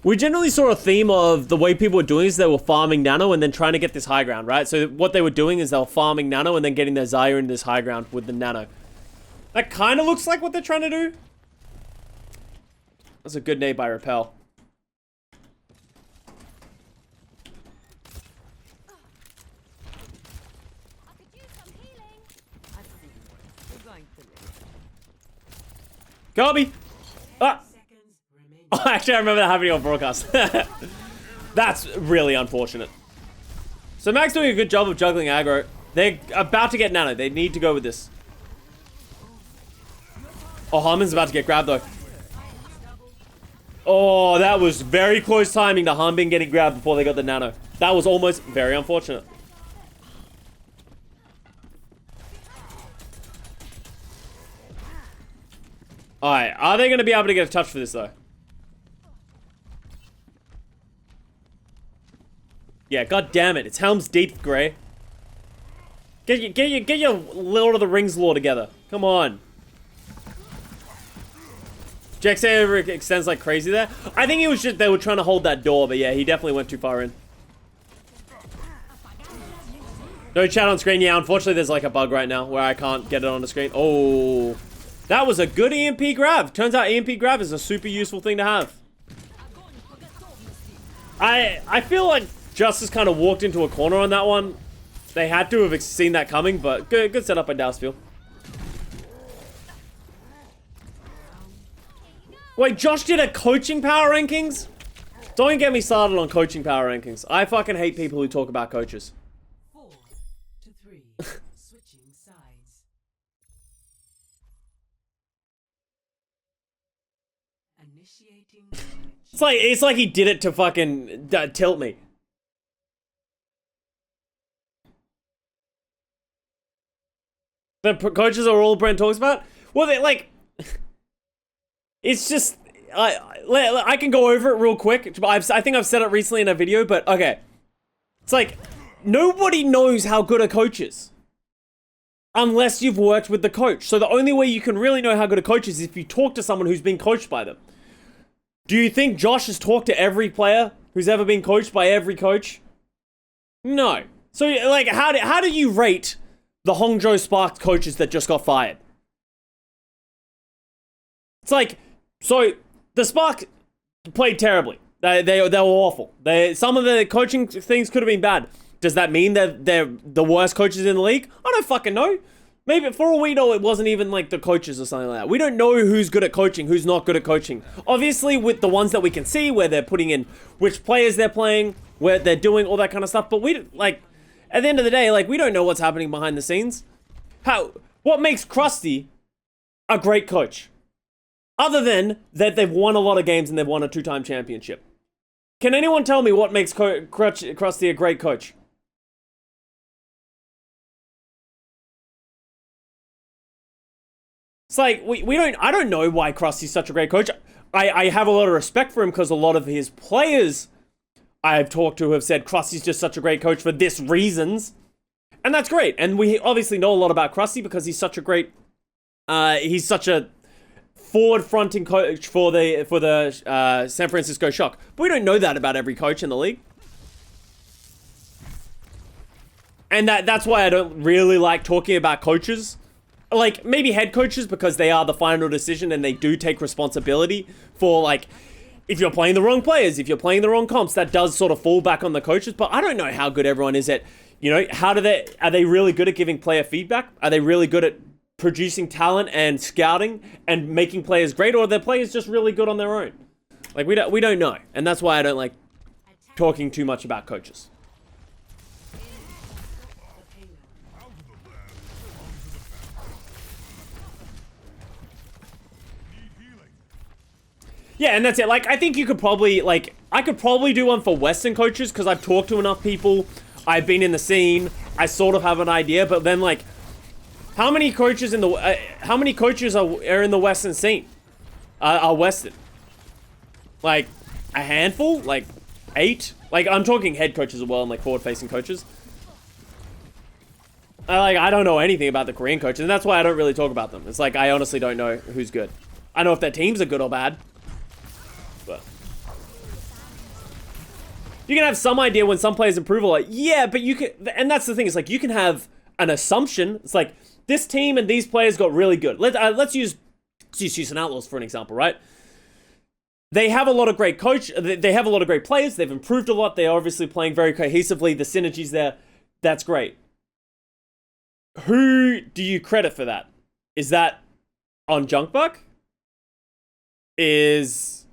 We generally saw a theme of the way people were doing this. They were farming Nano and then trying to get this high ground, right? So what they were doing is they were farming Nano and then getting their Zaya into this high ground with the Nano. That kind of looks like what they're trying to do. That's a good nade by Repel. Kobe! Ah! Oh, actually, I remember that happening on broadcast. That's really unfortunate. So Mag's doing a good job of juggling aggro. They're about to get Nano. They need to go with this. Oh, Harmon's about to get grabbed, though. Oh, that was very close timing to Hanbin getting grabbed before they got the Nano. That was almost very unfortunate. Alright, are they going to be able to get a touch for this, though? Yeah, god damn it. It's Helm's Deep, Grey. Get your Lord of the Rings lore together. Come on. Jaxay extends like crazy there. I think it was just they were trying to hold that door, but yeah, he definitely went too far in. No chat on screen. Yeah, unfortunately there's like a bug right now where I can't get it on the screen. Oh. That was a good EMP grab. Turns out EMP grab is a super useful thing to have. I feel like Justice kind of walked into a corner on that one. They had to have seen that coming, but good setup by Dowsfield. Wait, Josh did a coaching power rankings? Don't get me started on coaching power rankings. I fucking hate people who talk about coaches. 4 to 3. Switching sides. Initiating switch. It's like he did it to fucking tilt me. The coaches are all Brent talks about? Well, they like... It's just... I can go over it real quick. I think I've said it recently in a video, but okay. It's like, nobody knows how good a coach is. Unless you've worked with the coach. So the only way you can really know how good a coach is if you talk to someone who's been coached by them. Do you think Josh has talked to every player who's ever been coached by every coach? No. So, like, how do you rate the Hangzhou Sparks coaches that just got fired? It's like, so the Sparks played terribly. They were awful. Some of the coaching things could have been bad. Does that mean that they're the worst coaches in the league? I don't fucking know. Maybe for all we know, it wasn't even like the coaches or something like that. We don't know who's good at coaching, who's not good at coaching. Obviously, with the ones that we can see, where they're putting in which players they're playing, where they're doing all that kind of stuff. But we like, at the end of the day, like we don't know what's happening behind the scenes. What makes Krusty a great coach? Other than that they've won a lot of games and they've won a 2-time championship. Can anyone tell me what makes Krusty a great coach? It's like, I don't know why Krusty's such a great coach. I have a lot of respect for him because a lot of his players I've talked to have said Krusty's just such a great coach for this reasons. And that's great. And we obviously know a lot about Krusty because he's such a great, he's such a forward-fronting coach for the San Francisco Shock. But we don't know that about every coach in the league. And that's why I don't really like talking about coaches. Like, maybe head coaches because they are the final decision and they do take responsibility for, like, if you're playing the wrong players, if you're playing the wrong comps, that does sort of fall back on the coaches. But I don't know how good everyone is at, you know, are they really good at giving player feedback? Are they really good at producing talent and scouting and making players great? Or are their players just really good on their own? Like, we don't know. And that's why I don't like talking too much about coaches. Yeah, and that's it. Like, I think you could probably, like, I could probably do one for Western coaches because I've talked to enough people. I've been in the scene. I sort of have an idea, but then, like, how many coaches in the, how many coaches are in the Western scene? Are Western? Like, a handful? Like, 8? Like, I'm talking head coaches as well and, like, forward-facing coaches. I don't know anything about the Korean coaches, and that's why I don't really talk about them. It's like, I honestly don't know who's good. I know if their teams are good or bad. But you can have some idea when some players improve a lot. Yeah, but you can, and that's the thing. It's like, you can have an assumption. It's like, this team and these players got really good. Let's use Houston Outlaws for an example, right? They have a lot of great they have a lot of great players. They've improved a lot. They're obviously playing very cohesively. The synergy's there. That's great. Who do you credit for that? Is that on Junkbuck? Is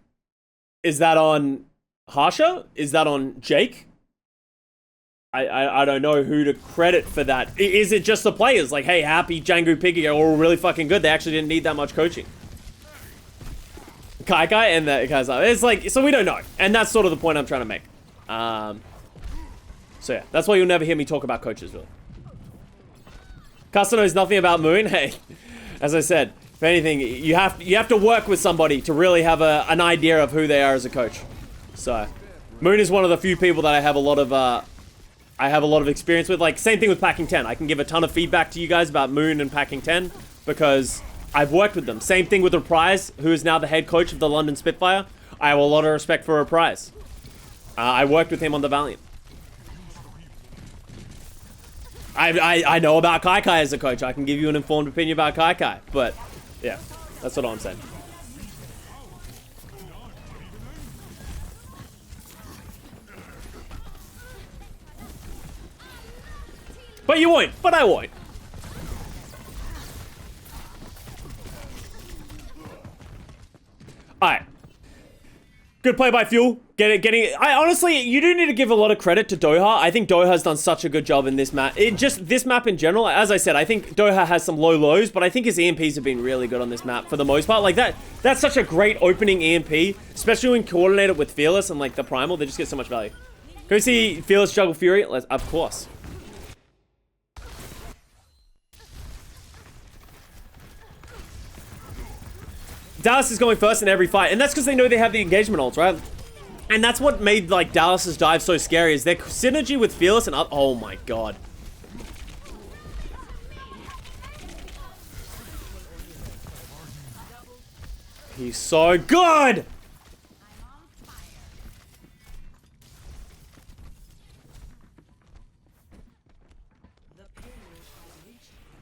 that on Harsha? Is that on Jake? I don't know who to credit for that. Is it just the players? Like, hey, Happy, Django, Piggy are all really fucking good. They actually didn't need that much coaching. Kai and that kind of stuff. It's like, so we don't know. And that's sort of the point I'm trying to make. So yeah, that's why you'll never hear me talk about coaches, really. Custa knows nothing about Moon. Hey, as I said, if anything, you have to work with somebody to really have an idea of who they are as a coach. So, Moon is one of the few people that I have a lot of experience with. Like, same thing with Packing 10. I can give a ton of feedback to you guys about Moon and Packing 10 because I've worked with them. Same thing with Reprise, who is now the head coach of the London Spitfire. I have a lot of respect for Reprise. I worked with him on the Valiant. I know about Kai as a coach. I can give you an informed opinion about Kai, but Yeah, that's what I'm saying. But you won't. But I won't. Alright. Good play by Fuel. I honestly, you do need to give a lot of credit to Doha. I think Doha's done such a good job in this map. This map in general, as I said, I think Doha has some low lows, but I think his EMPs have been really good on this map for the most part. Like that's such a great opening EMP, especially when coordinated with Fearless and like the Primal. They just get so much value. Go see Fearless juggle Fury? Of course. Dallas is going first in every fight, and that's because they know they have the engagement ults, right? And that's what made, like, Dallas's dive so scary, is their synergy with Fearless and oh my god. He's so good!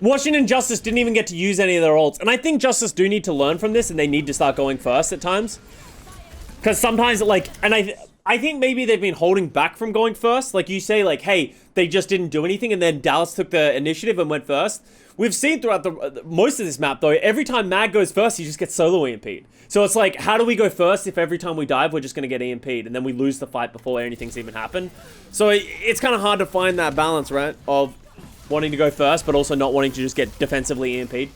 Washington Justice didn't even get to use any of their ults. And I think Justice do need to learn from this, and they need to start going first at times. Because sometimes, like, and I think maybe they've been holding back from going first. Like, you say, like, hey, they just didn't do anything, and then Dallas took the initiative and went first. We've seen throughout most of this map, though, every time Mag goes first, he just gets solo EMP'd. So it's like, how do we go first if every time we dive, we're just going to get EMP'd, and then we lose the fight before anything's even happened? So it's kind of hard to find that balance, right, of wanting to go first, but also not wanting to just get defensively EMP'd.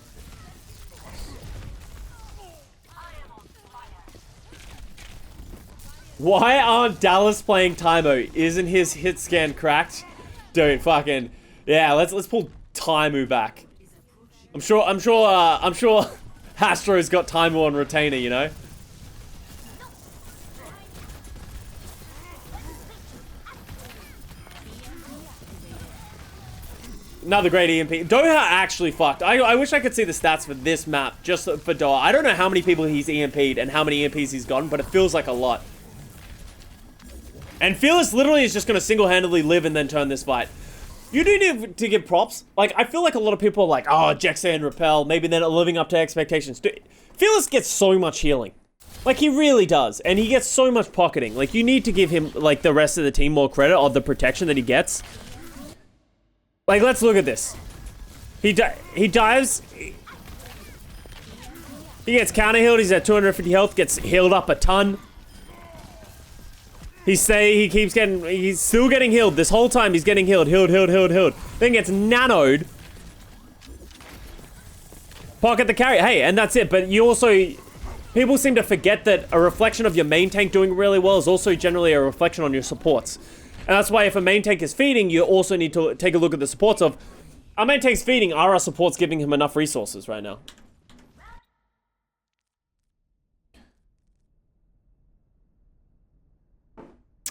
Why aren't Dallas playing Taimu? Isn't his hit scan cracked? Dude, fucking yeah. Let's pull Taimu back. I'm sure Astro's got Taimu on retainer, you know. Another great EMP. Doha actually fucked. I wish I could see the stats for this map, just for Doha. I don't know how many people he's EMP'd and how many EMPs he's gotten, but it feels like a lot. And Fearless literally is just going to single-handedly live and then turn this fight. You do need to give props. Like, I feel like a lot of people are like, oh, Jexa and Repel, maybe they're not living up to expectations. Dude, Fearless gets so much healing. Like, he really does. And he gets so much pocketing. Like, you need to give him, like, the rest of the team more credit of the protection that he gets. Like, let's look at this. He dives. He gets counter healed. He's at 250 health. Gets healed up a ton. He's still getting healed. This whole time he's getting healed. Healed. Then gets nanoed. Pocket the carry. Hey, and that's it. But you also... People seem to forget that a reflection of your main tank doing really well is also generally a reflection on your supports. And that's why if a main tank is feeding, you also need to take a look at the supports of... Our main tank's feeding, are our supports giving him enough resources right now?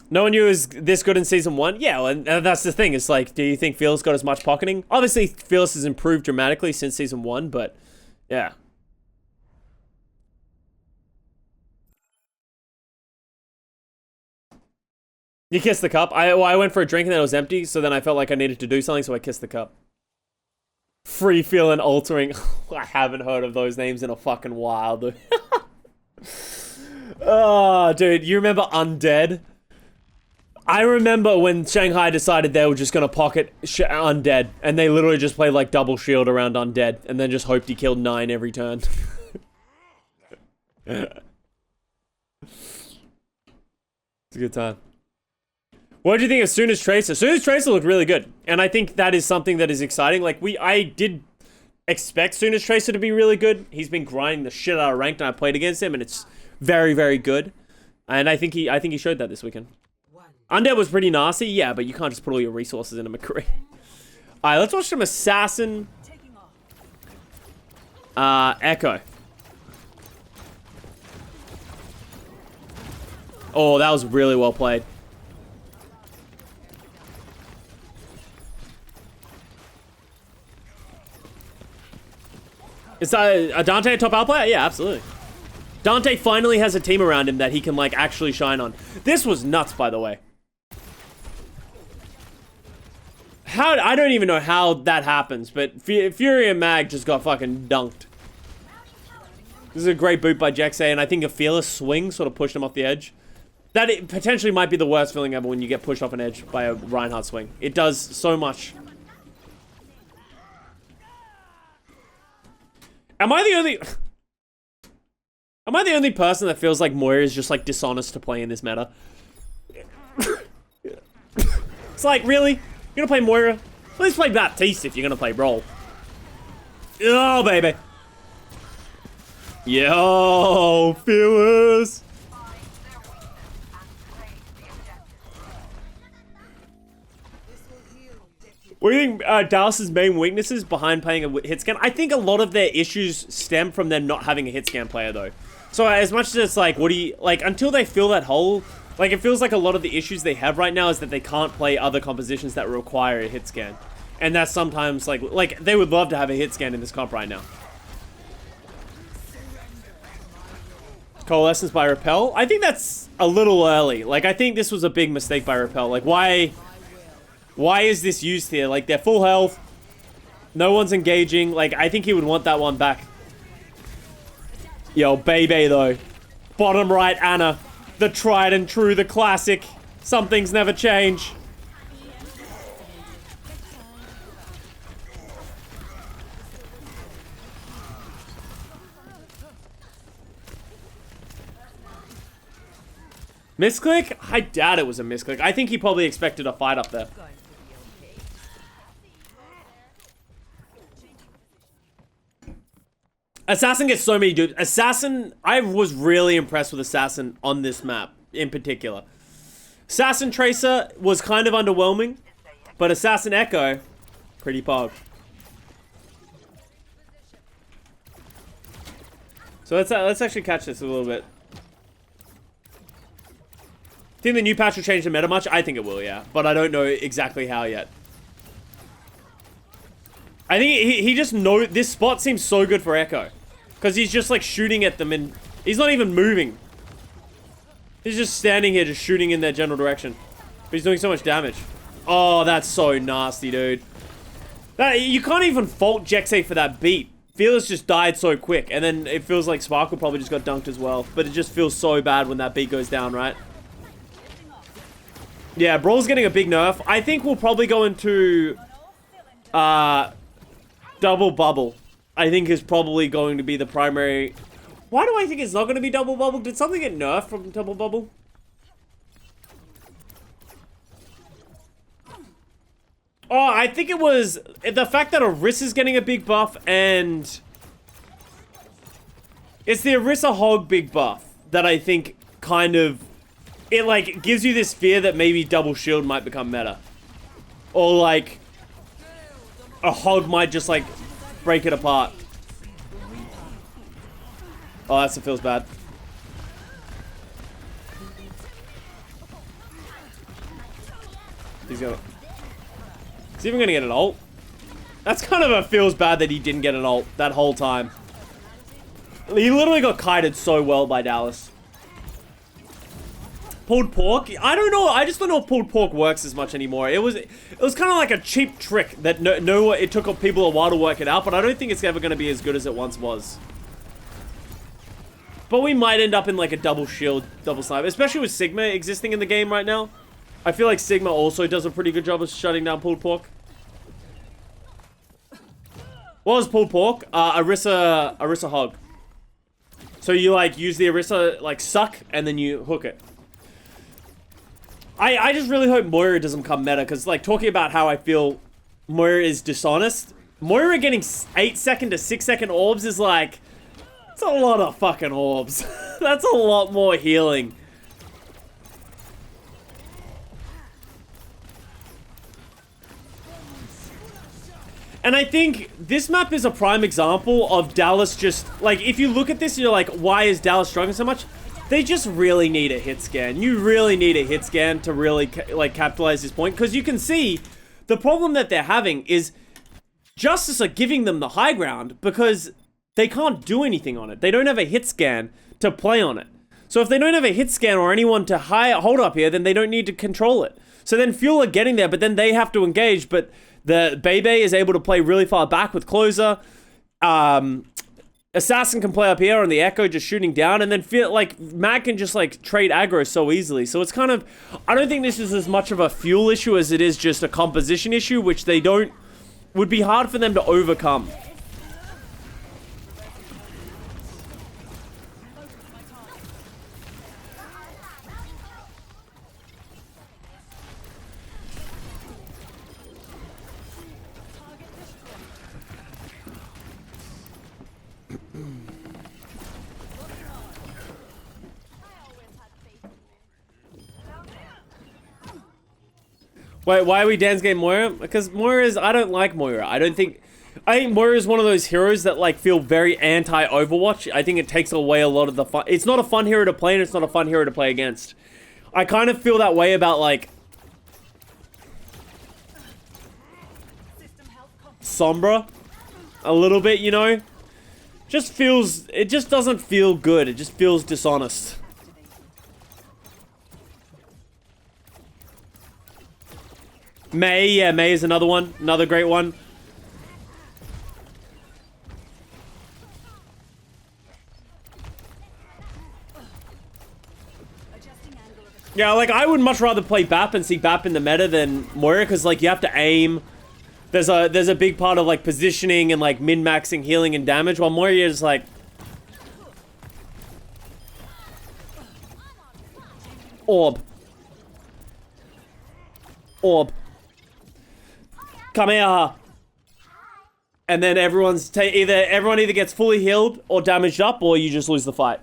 No one knew he was this good in Season 1? Yeah, and that's the thing. It's like, do you think Fearless got as much pocketing? Obviously, Fearless has improved dramatically since Season 1, but... Yeah. You kissed the cup? I went for a drink and then it was empty, so then I felt like I needed to do something, so I kissed the cup. Free feeling altering. I haven't heard of those names in a fucking while, dude. Oh, dude, you remember Undead? I remember when Shanghai decided they were just gonna pocket Undead, and they literally just played like double shield around Undead, and then just hoped he killed 9 every turn. It's a good time. What do you think of Sooners Tracer? Sooners Tracer looked really good, and I think that is something that is exciting. Like, I did expect Sooners Tracer to be really good. He's been grinding the shit out of ranked, and I played against him, and it's very, very good. And I think he showed that this weekend. Undead was pretty nasty, yeah, but you can't just put all your resources in a McCree. Alright, let's watch some Assassin. Echo. Oh, that was really well played. Is a Dante a top out player? Yeah, absolutely. Dante finally has a team around him that he can, like, actually shine on. This was nuts, by the way. I don't even know how that happens, but Fury and Mag just got fucking dunked. This is a great boot by Jexay, and I think a fearless swing sort of pushed him off the edge. That it potentially might be the worst feeling ever when you get pushed off an edge by a Reinhardt swing. It does so much. Am I the only person that feels like Moira is just like dishonest to play in this meta? It's like, really? You're gonna play Moira? Let's play Baptiste if you're gonna play Brawl. Oh, baby. Yo, fearless. What do you think Dallas's main weaknesses behind playing a hit scan? I think a lot of their issues stem from them not having a hit scan player, though. So as much as it's like, what do you, like, until they fill that hole, like, it feels like a lot of the issues they have right now is that they can't play other compositions that require a hit scan. And that's sometimes, like they would love to have a hit scan in this comp right now. Coalescence by Repel? I think that's a little early. Like, I think this was a big mistake by Repel. Like, why is this used here? Like, they're full health. No one's engaging. Like, I think he would want that one back. Yo, Bebe, though. Bottom right, Anna. The tried and true, the classic. Some things never change. Misclick? I doubt it was a misclick. I think he probably expected a fight up there. Assassin gets so many dudes. Assassin, I was really impressed with Assassin on this map in particular. Assassin Tracer was kind of underwhelming, but Assassin Echo, pretty pog. So let's actually catch this a little bit. Think the new patch will change the meta much? I think it will, yeah. But I don't know exactly how yet. I think he just knows... This spot seems so good for Echo. Because he's just like shooting at them and... He's not even moving. He's just standing here just shooting in their general direction. But he's doing so much damage. Oh, that's so nasty, dude. You can't even fault Jexay for that beat. Fearless just died so quick. And then it feels like Sparkle probably just got dunked as well. But it just feels so bad when that beat goes down, right? Yeah, Brawl's getting a big nerf. I think we'll probably go into double bubble. I think is probably going to be the primary. Why do I think it's not going to be double bubble? Did something get nerfed from double bubble? Oh, I think it was the fact that Orissa's getting a big buff and it's the Orisa Hog big buff that I think kind of it like gives you this fear that maybe double shield might become meta. Or like a hog might just like break it apart. Oh, that feels bad. He's gonna... Is he even gonna get an ult? That's kind of a feels bad that he didn't get an ult that whole time. He literally got kited so well by Dallas. Pulled pork? I don't know. I just don't know if pulled pork works as much anymore. It was kind of like a cheap trick that it took people a while to work it out, but I don't think it's ever going to be as good as it once was. But we might end up in like a double shield, double snipe, especially with Sigma existing in the game right now. I feel like Sigma also does a pretty good job of shutting down pulled pork. What was pulled pork? Orisa Hog. So you like use the Orisa like suck and then you hook it. I just really hope Moira doesn't come meta, because, like, talking about how I feel Moira is dishonest, Moira getting 8-second to 6-second orbs is, like, it's a lot of fucking orbs. That's a lot more healing. And I think this map is a prime example of Dallas just, like, if you look at this and you're like, why is Dallas struggling so much? They just really need a hit scan. You really need a hit scan to really, like, capitalize this point. Because you can see the problem that they're having is Justice are giving them the high ground because they can't do anything on it. They don't have a hit scan to play on it. So if they don't have a hit scan or anyone to hold up here, then they don't need to control it. So then Fuel are getting there, but then they have to engage. But the Bebe is able to play really far back with Closer. Assassin can play up here on the Echo, just shooting down, and then feel like Mag can just like trade aggro so easily. So it's kind of, I don't think this is as much of a fuel issue as it is just a composition issue, which they don't, would be hard for them to overcome. Wait, why are we dance game Moira? Because Moira is, I don't like Moira. I think Moira is one of those heroes that like feel very anti-Overwatch. I think it takes away a lot of the fun. It's not a fun hero to play and it's not a fun hero to play against. I kind of feel that way about like Sombra a little bit, you know? Just feels, it just doesn't feel good. It just feels dishonest. May, yeah, May is another one. Another great one. Yeah, like, I would much rather play BAP and see BAP in the meta than Moira, because, like, you have to aim. There's a big part of, like, positioning and, like, min-maxing healing and damage, while Moira is, like... Orb. Come here. And then everyone either gets fully healed or damaged up, or you just lose the fight.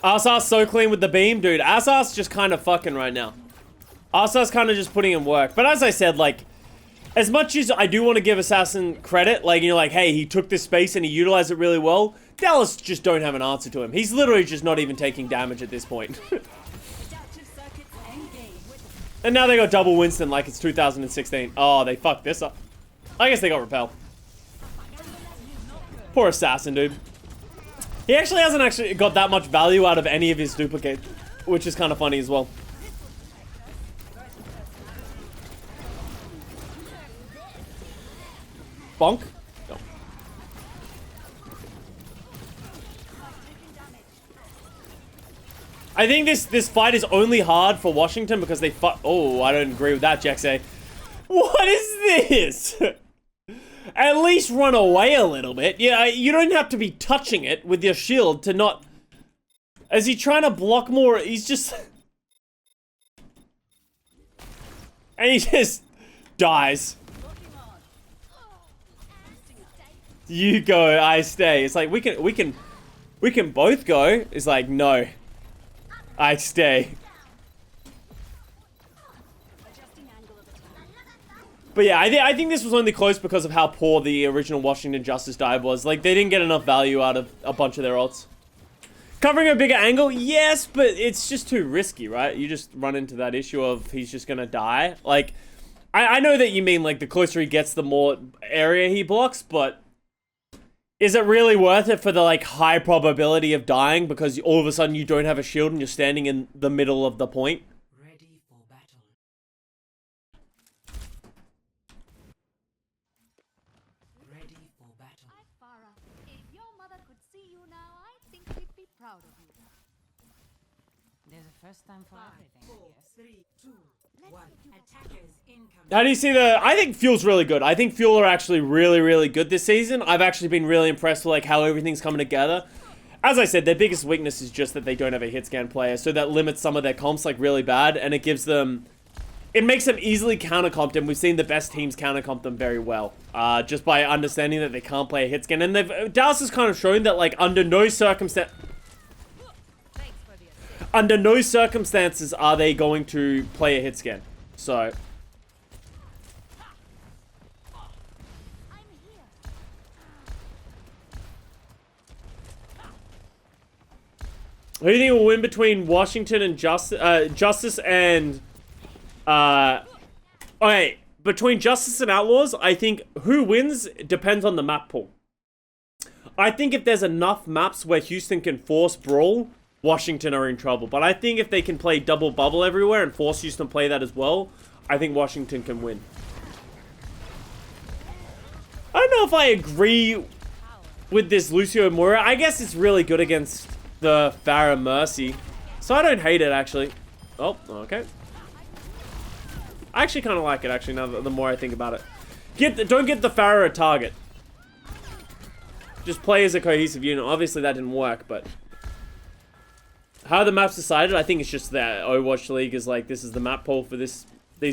Arsar's so clean with the beam, dude. Arsar's just kind of fucking right now. Arsar's kind of just putting in work. But as I said, like, as much as I do want to give Assassin credit, like, you know, like, hey, he took this space and he utilized it really well, Dallas just don't have an answer to him. He's literally just not even taking damage at this point. And now they got double Winston like it's 2016. Oh, they fucked this up. I guess they got repel. Poor Assassin, dude. He actually hasn't got that much value out of any of his duplicates, which is kind of funny as well. Bonk. No. I think this fight is only hard for Washington because they oh, I don't agree with that, Jaxay. What is this? At least run away a little bit. Yeah, you don't have to be touching it with your shield to not... Is he trying to block more? He's just... And he just dies. You go, I stay. It's like we can both go. It's like no, I stay. But yeah, I think this was only close because of how poor the original Washington Justice dive was. Like they didn't get enough value out of a bunch of their ults. Covering a bigger angle, yes, but it's just too risky, right? You just run into that issue of he's just gonna die. Like, I know that you mean like the closer he gets, the more area he blocks, but is it really worth it for the like high probability of dying because all of a sudden you don't have a shield and you're standing in the middle of the point? Ready for battle. Ready for battle. Hi, Farah. If your mother could see you now, I think she'd be proud of you. There's a first time for everything, I guess. 3, 2, 1. Attackers incoming. How do you see the... I think Fuel's really good. I think Fuel are actually really, really good this season. I've actually been really impressed with like how everything's coming together. As I said, their biggest weakness is just that they don't have a hit scan player, so that limits some of their comps like really bad, and it gives them... It makes them easily counter-comped, and we've seen the best teams counter-comp them very well. Just by understanding that they can't play a hit scan. And Dallas has kind of shown that like under no circumstances are they going to play a hit scan. So... Who do you think will win between Washington and Justice and... Okay, between Justice and Outlaws, I think who wins depends on the map pool. I think if there's enough maps where Houston can force Brawl, Washington are in trouble. But I think if they can play double bubble everywhere and force Houston to play that as well, I think Washington can win. I don't know if I agree with this Lucio Moira. I guess it's really good against the Pharah Mercy. So I don't hate it, actually. Oh, okay. I actually kind of like it, actually, now that the more I think about it. Don't get the Pharah a target. Just play as a cohesive unit. Obviously, that didn't work, but... How the map's decided, I think it's just that Overwatch League is like, this is the map pool for these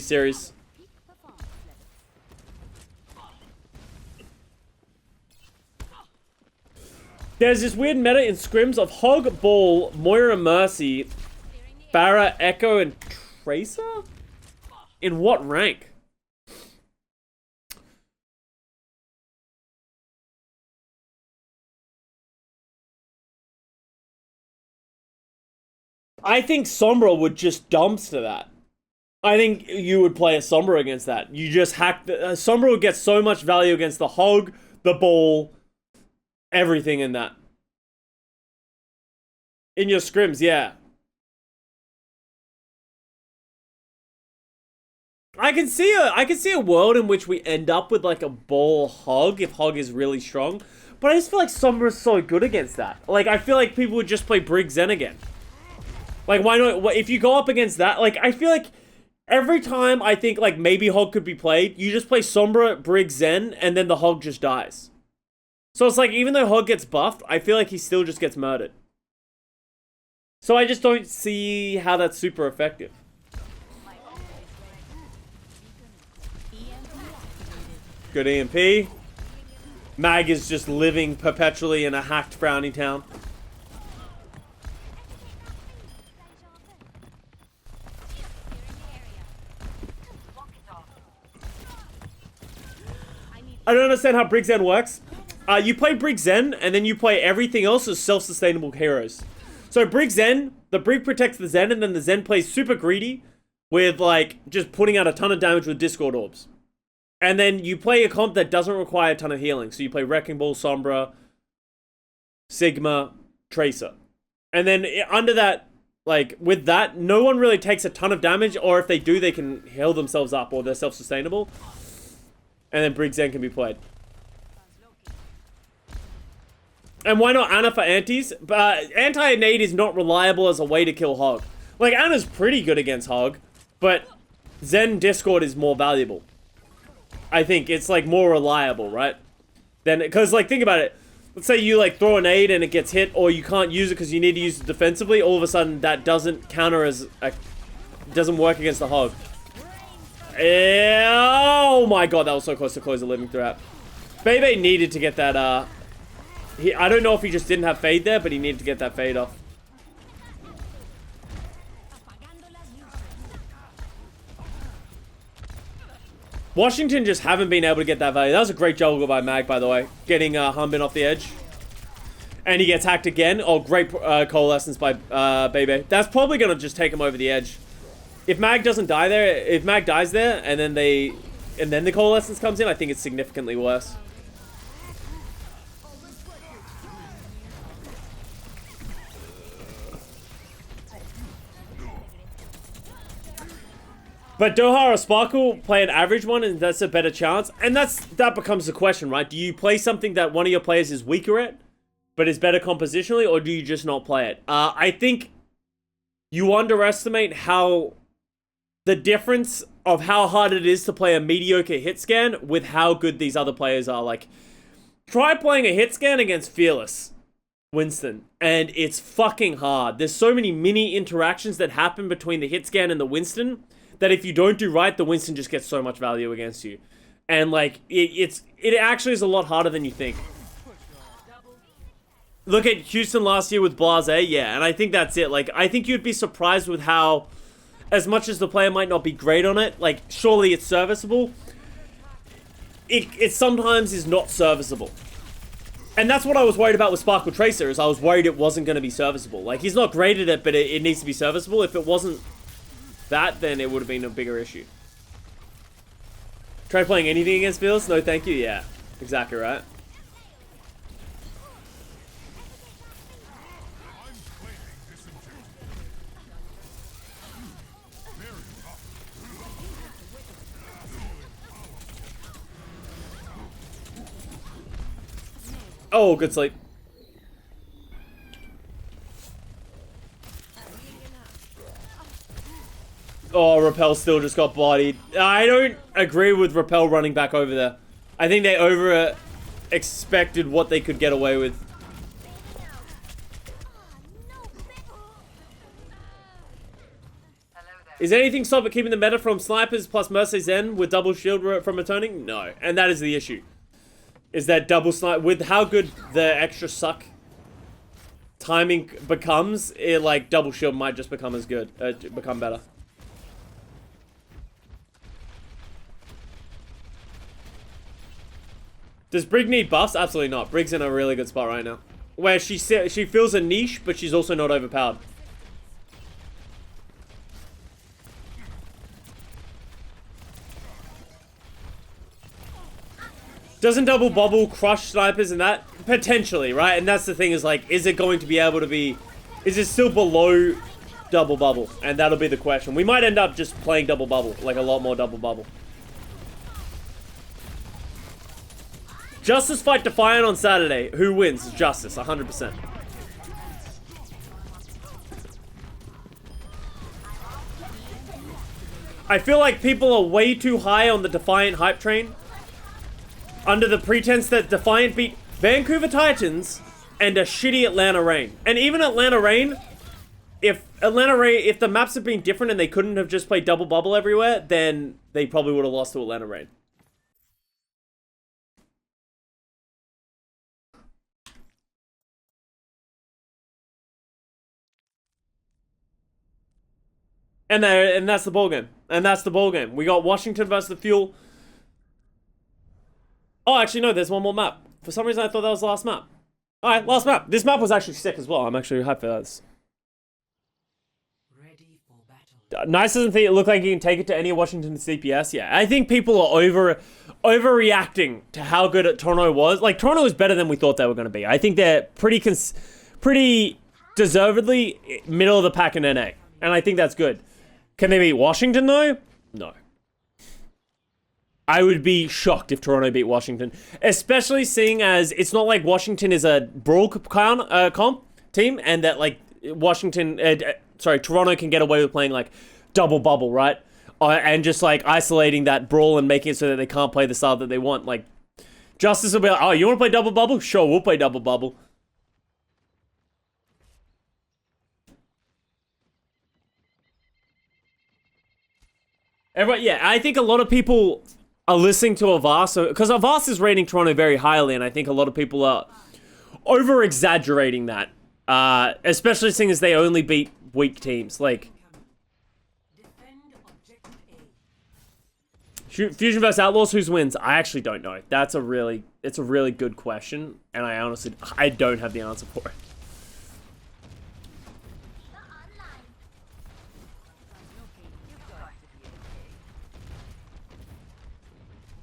series. There's this weird meta in scrims of Hog, Ball, Moira Mercy, Pharah, Echo, and Tracer? In what rank? I think Sombra would just dumpster that. I think you would play a Sombra against that. You just hack the... Sombra would get so much value against the Hog, the Ball, everything in that. In your scrims, yeah. I can see a world in which we end up with like a Ball Hog if Hog is really strong. But I just feel like Sombra is so good against that. Like, I feel like people would just play Brig Zen again. Like, why not? If you go up against that, like, I feel like every time I think, like, maybe Hog could be played, you just play Sombra, Brig, Zen, and then the Hog just dies. So it's like, even though Hog gets buffed, I feel like he still just gets murdered. So I just don't see how that's super effective. Good EMP. Mag is just living perpetually in a hacked Frowny Town. I don't understand how Brig Zen works. You play Brig Zen, and then you play everything else as self-sustainable heroes. So Brig Zen, the Brig protects the Zen, and then the Zen plays super greedy with, like, just putting out a ton of damage with Discord Orbs. And then you play a comp that doesn't require a ton of healing. So you play Wrecking Ball, Sombra, Sigma, Tracer. And then under that, like, with that, no one really takes a ton of damage, or if they do, they can heal themselves up, or they're self-sustainable. And then Brig Zen can be played. And why not Ana for antis? Anti-nade is not reliable as a way to kill Hog. Like, Ana's pretty good against Hog, but Zen Discord is more valuable. I think it's, like, more reliable, right? Then, because, like, think about it. Let's say you, like, throw a nade and it gets hit, or you can't use it because you need to use it defensively. All of a sudden, that doesn't counter as... doesn't work against the Hog. Oh my god, that was so close to close the living throughout. Bebe needed to get that, I don't know if he just didn't have fade there, but he needed to get that fade off. Washington just haven't been able to get that value. That was a great juggle by Mag, by the way. Getting Humbin off the edge. And he gets hacked again. Oh, great coalescence by Bebe. That's probably going to just take him over the edge. If Mag doesn't die there, if Mag dies there, and then the coalescence comes in, I think it's significantly worse. But Doha or Sparkle play an average one, and that's a better chance. And that becomes the question, right? Do you play something that one of your players is weaker at, but is better compositionally, or do you just not play it? I think you underestimate how... the difference of how hard it is to play a mediocre hit scan with how good these other players are. Like, try playing a hit scan against Fearless Winston, and it's fucking hard. There's so many mini interactions that happen between the hit scan and the Winston that if you don't do right, the Winston just gets so much value against you. And like, it actually is a lot harder than you think. Look at Houston last year with Blase, yeah, and I think that's it. Like, I think you'd be surprised with how, as much as the player might not be great on it, like, surely it's serviceable. It sometimes is not serviceable. And that's what I was worried about with Sparkle Tracer, is I was worried it wasn't going to be serviceable. Like, he's not great at it, but it needs to be serviceable. If it wasn't that, then it would have been a bigger issue. Try playing anything against Phils? No, thank you. Yeah, exactly right. Oh, good sleep. Oh, Rappel still just got bodied. I don't agree with Rappel running back over there. I think they expected what they could get away with. Is anything stopping keeping the meta from snipers plus Mercy Zen with double shield from returning? No. And that is the issue. Is that double snipe with how good the extra suck timing becomes, it like double shield might just become as good, become better. Does Brig need buffs? Absolutely not. Brig's in a really good spot right now, where she fills a niche, but she's also not overpowered. Doesn't double bubble crush snipers and that? Potentially, right? And that's the thing is like, is it going to be able to be... Is it still below double bubble? And that'll be the question. We might end up just playing double bubble, like a lot more double bubble. Justice fight Defiant on Saturday. Who wins? Justice, 100%. I feel like people are way too high on the Defiant hype train, under the pretense that Defiant beat Vancouver Titans and a shitty Atlanta Reign. And even Atlanta Reign, if the maps had been different and they couldn't have just played double bubble everywhere, then they probably would have lost to Atlanta Reign. And that's the ball game. And that's the ball game. We got Washington versus the Fuel. Oh, actually, no, there's one more map. For some reason, I thought that was the last map. Alright, last map. This map was actually sick as well. I'm actually hyped for this. Ready for battle. Nice doesn't think it look like you can take it to any Washington CPS. Yeah, I think people are overreacting to how good Toronto was. Like, Toronto is better than we thought they were going to be. I think they're pretty deservedly middle of the pack in NA. And I think that's good. Can they beat Washington, though? No. I would be shocked if Toronto beat Washington. Especially seeing as it's not like Washington is a brawl comp team, and that, like, Toronto can get away with playing, like, double bubble, right? And just, like, isolating that brawl and making it so that they can't play the style that they want. Like, Justice will be like, oh, you want to play double bubble? Sure, we'll play double bubble. Everyone, yeah, I think a lot of people are listening to Avast, because Avast is rating Toronto very highly, and I think a lot of people are over-exaggerating that. Especially seeing as they only beat weak teams. Like, Fusion vs Outlaws, whose wins? I actually don't know. It's a really good question, and I don't have the answer for it.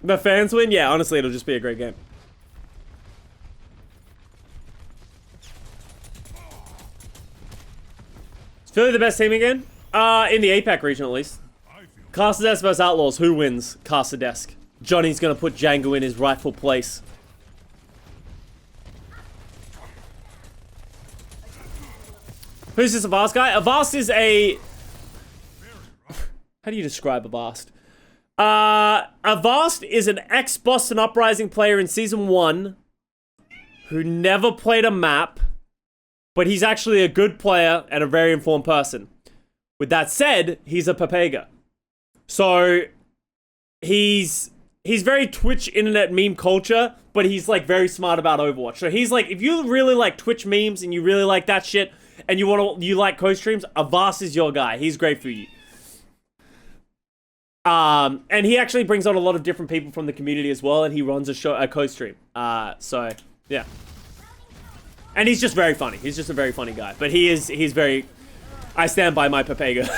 The fans win? Yeah, honestly, it'll just be a great game. Is Philly the best team again? In the APAC region, at least. Castadesk vs Outlaws. Who wins? Castadesk. Johnny's gonna put Django in his rightful place. Who's this Avast guy? Avast is a... How do you describe Avast? Avast is an ex-Boston Uprising player in Season 1 who never played a map, but he's actually a good player and a very informed person. With that said, he's a Papega. So, he's very Twitch internet meme culture, but he's like very smart about Overwatch. So he's like, if you really like Twitch memes and you really like that shit, and you like co-streams, Avast is your guy. He's great for you. And he actually brings on a lot of different people from the community as well, and he runs a co-stream. So, yeah. And he's just very funny. He's just a very funny guy. But he's very... I stand by my Papega.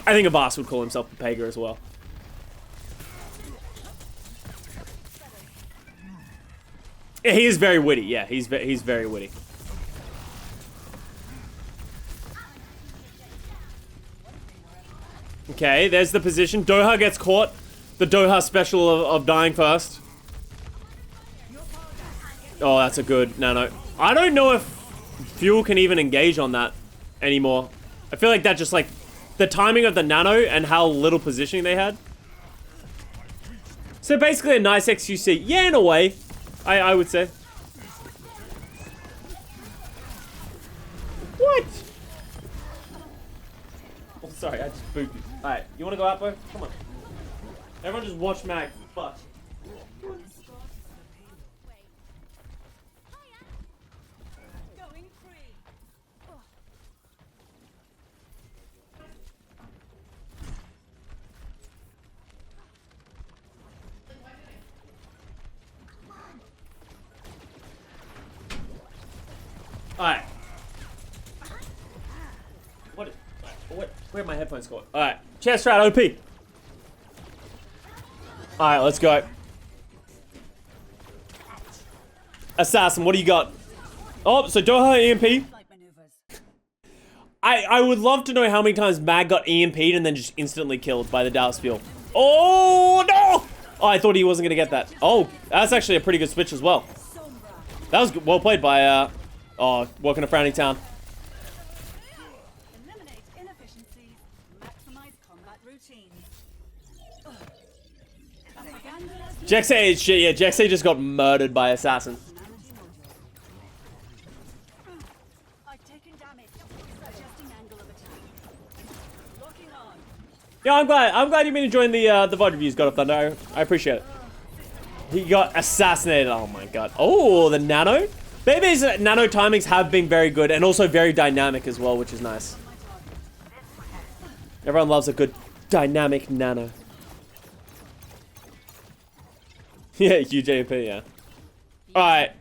I think Avast would call himself Papega as well. He is very witty. Yeah, he's very witty. Okay, there's the position. Doha gets caught. The Doha special of dying first. Oh, that's a good nano. I don't know if Fuel can even engage on that anymore. I feel like that just like the timing of the nano and how little positioning they had. So basically a nice XQC. Yeah, in a way. I would say. What? Oh, sorry, I just spooked you. Alright, you wanna go out, bro? Come on. Everyone just watch Mag. Fuck. Alright. Where'd my headphones go? Alright. Chair strat OP. Alright, let's go. Assassin, what do you got? Oh, so Doha EMP. I would love to know how many times Mag got EMP'd and then just instantly killed by the Dallas Fuel. Oh, no! Oh, I thought he wasn't gonna get that. Oh, that's actually a pretty good switch as well. That was well played by, working a Frowny Town. Eliminate inefficiencies. Maximize combat routines. Jexay is shit, yeah, Jexay just got murdered by Assassin. I've taken damage. Adjusting angle of attack. Locking on. Yeah, I'm glad you've been enjoying the VOD reviews, God of Thunder. I appreciate it. He got assassinated. Oh my god. Oh, the nano. Baby's nano timings have been very good and also very dynamic as well, which is nice. Everyone loves a good dynamic nano. Yeah, UJP, yeah. Alright.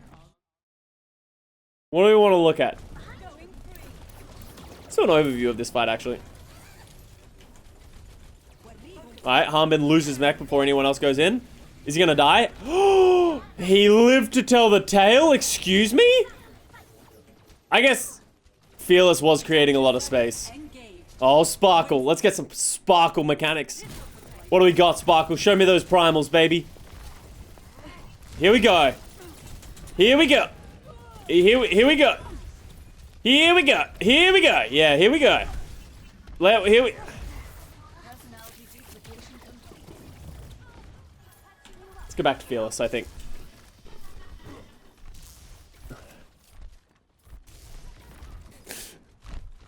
What do we want to look at? Let's do an overview of this fight, actually. Alright, Harbin loses mech before anyone else goes in. Is he gonna die? He lived to tell the tale? Excuse me? I guess Fearless was creating a lot of space. Oh, Sparkle. Let's get some Sparkle mechanics. What do we got, Sparkle? Show me those primals, baby. Here we go. Here we go. Here we go. Here we go. Here we go. Yeah, here we go. Here we... Let's go back to Fearless, I think.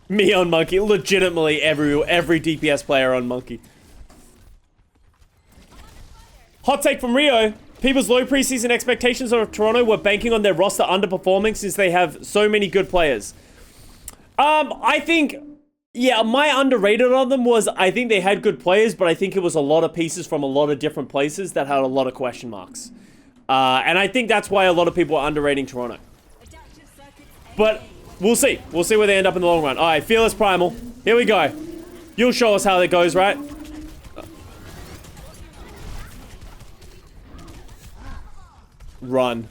Me on Monkey. Legitimately every DPS player on Monkey. Hot take from Rio. People's low preseason expectations of Toronto were banking on their roster underperforming since they have so many good players. I think... Yeah, my underrated on them was I think they had good players, but I think it was a lot of pieces from a lot of different places that had a lot of question marks. And I think that's why a lot of people are underrating Toronto. But we'll see. We'll see where they end up in the long run. All right, Fearless Primal. Here we go. You'll show us how it goes, right? Run.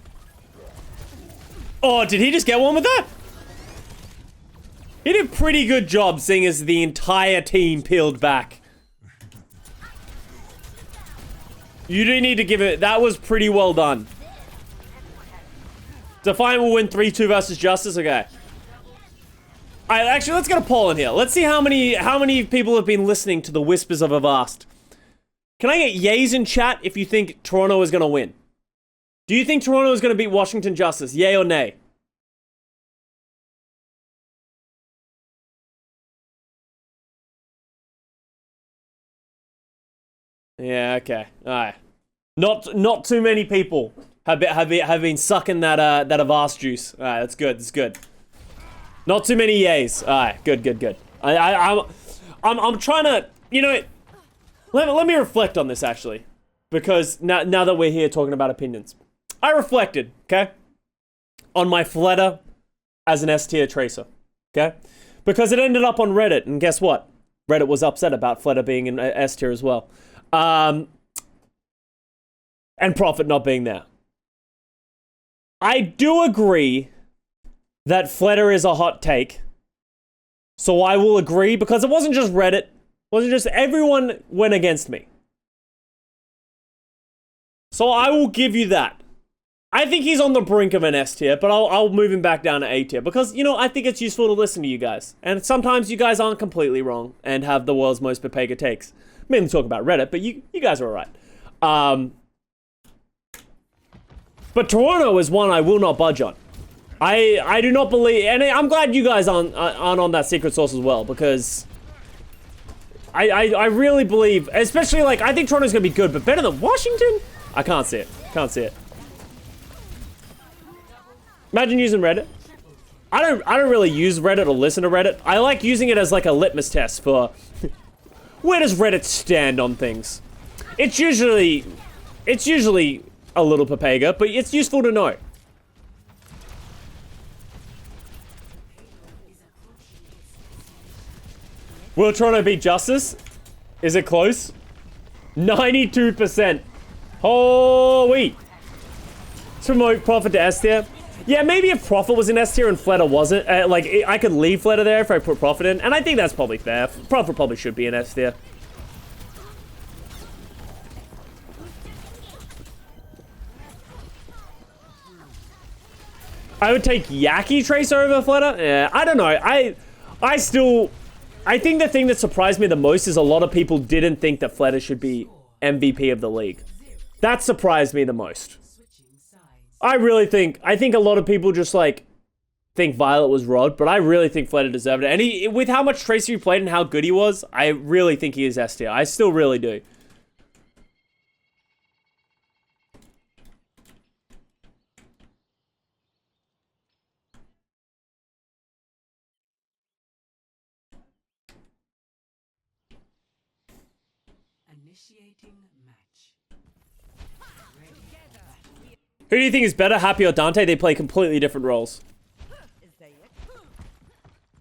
Oh, did he just get one with that? He did a pretty good job seeing as the entire team peeled back. You do need to give it... That was pretty well done. Defiant will win 3-2 versus Justice. Okay. Alright, actually, let's get a poll in here. Let's see how many people have been listening to the whispers of Avast. Can I get yays in chat if you think Toronto is going to win? Do you think Toronto is going to beat Washington Justice? Yay or nay? Yeah, okay. Alright. Not too many people have been sucking that Avast juice. Alright, that's good. That's good. Not too many yays. Alright, good. I'm trying to, you know, let me reflect on this actually. Because now that we're here talking about opinions. I reflected, okay? On my Fleta as an S tier tracer. Okay? Because it ended up on Reddit, and guess what? Reddit was upset about Fleta being in S tier as well. And Prophet not being there. I do agree that Fleta is a hot take. So I will agree, because it wasn't just Reddit. It wasn't just everyone went against me. So I will give you that. I think he's on the brink of an S tier, but I'll move him back down to A tier. Because, you know, I think it's useful to listen to you guys. And sometimes you guys aren't completely wrong and have the world's most Pepega takes. I mainly talk about Reddit, but you guys are alright. But Toronto is one I will not budge on. I do not believe, and I'm glad you guys aren't on that secret source as well, because I really believe, especially like, I think Toronto's gonna be good, but better than Washington? I can't see it. Can't see it. Imagine using Reddit. I don't really use Reddit or listen to Reddit. I like using it as like a litmus test for where does Reddit stand on things. It's usually a little Pepega, but it's useful to know. Will Toronto beat Justice? Is it close? 92%. Holy. Let's promote Prophet to S tier. Yeah, maybe if Prophet was in S tier and Fleta wasn't, like, I could leave Fleta there if I put Prophet in, and I think that's probably fair. Prophet probably should be in S tier. I would take Yaki Tracer over Fleta? Yeah, I don't know. I think the thing that surprised me the most is a lot of people didn't think that Fleta should be MVP of the league. That surprised me the most. I think a lot of people just like think Violet was Rod, but I really think Fleta deserved it. And with how much Tracer he played and how good he was, I really think he is S tier. I still really do. Who do you think is better, Happy or Dante? They play completely different roles.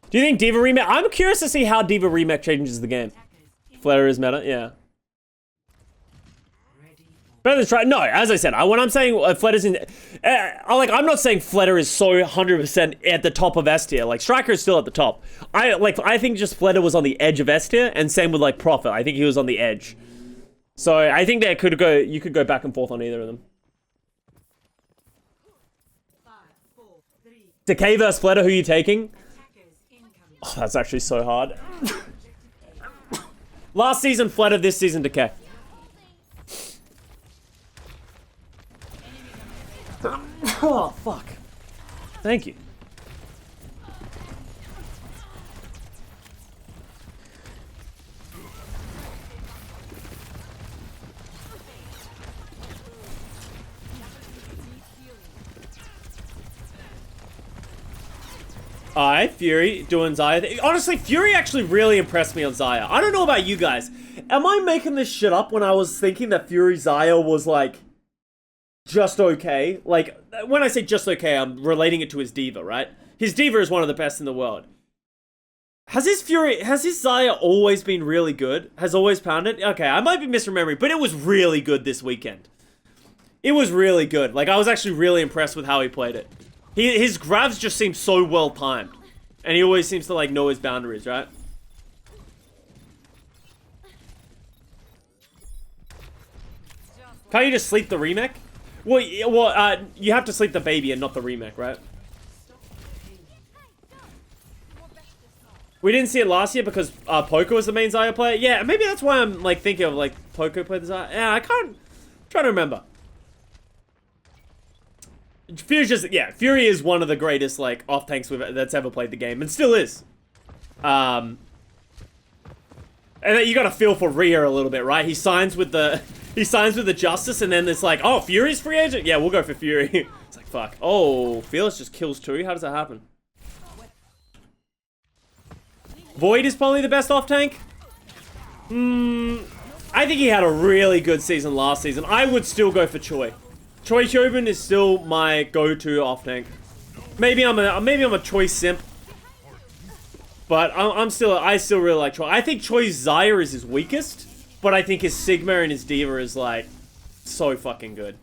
Do you think Diva Remake? I'm curious to see how Diva Remake changes the game. Flare is meta, yeah. Better than try. No, as I said, when I'm saying Fleta's in, I'm not saying Fleta is so 100% at the top of S tier. Like Striker is still at the top. I think just Fleta was on the edge of S tier, and same with like Prophet. I think he was on the edge. So I think you could go back and forth on either of them. Decay vs Fleta, who are you taking? Oh, that's actually so hard. Last season Fleta, this season Decay. Oh, fuck. Thank you. Alright, Fury doing Xayah. Honestly, Fury actually really impressed me on Xayah. I don't know about you guys. Am I making this shit up when I was thinking that Fury Xayah was like just okay? Like, when I say just okay, I'm relating it to his diva, right? His diva is one of the best in the world. Has his Xayah always been really good? Has always pounded? Okay, I might be misremembering, but it was really good this weekend. It was really good. Like, I was actually really impressed with how he played it. His grabs just seem so well timed. And he always seems to like know his boundaries, right? Can't you just sleep the remake? Well, you have to sleep the baby and not the remake, right? We didn't see it last year because Poco was the main Xayah player. Yeah, maybe that's why I'm like thinking of like Poco played the Xayah. Yeah, I'm trying to remember. Fury is one of the greatest like off tanks that's ever played the game, and still is. And then you got to feel for Rhea a little bit, right? He signs with the Justice, and then it's like, oh, Fury's free agent. Yeah, we'll go for Fury. It's like fuck. Oh, Fearless just kills two. How does that happen? Void is probably the best off tank. I think he had a really good season last season. I would still go for Choi. Choi Hyobin is still my go-to off tank. Maybe I'm a Choi simp, but I still really like Choi. I think Choi's Xayah is his weakest, but I think his Sigma and his Diva is like so fucking good.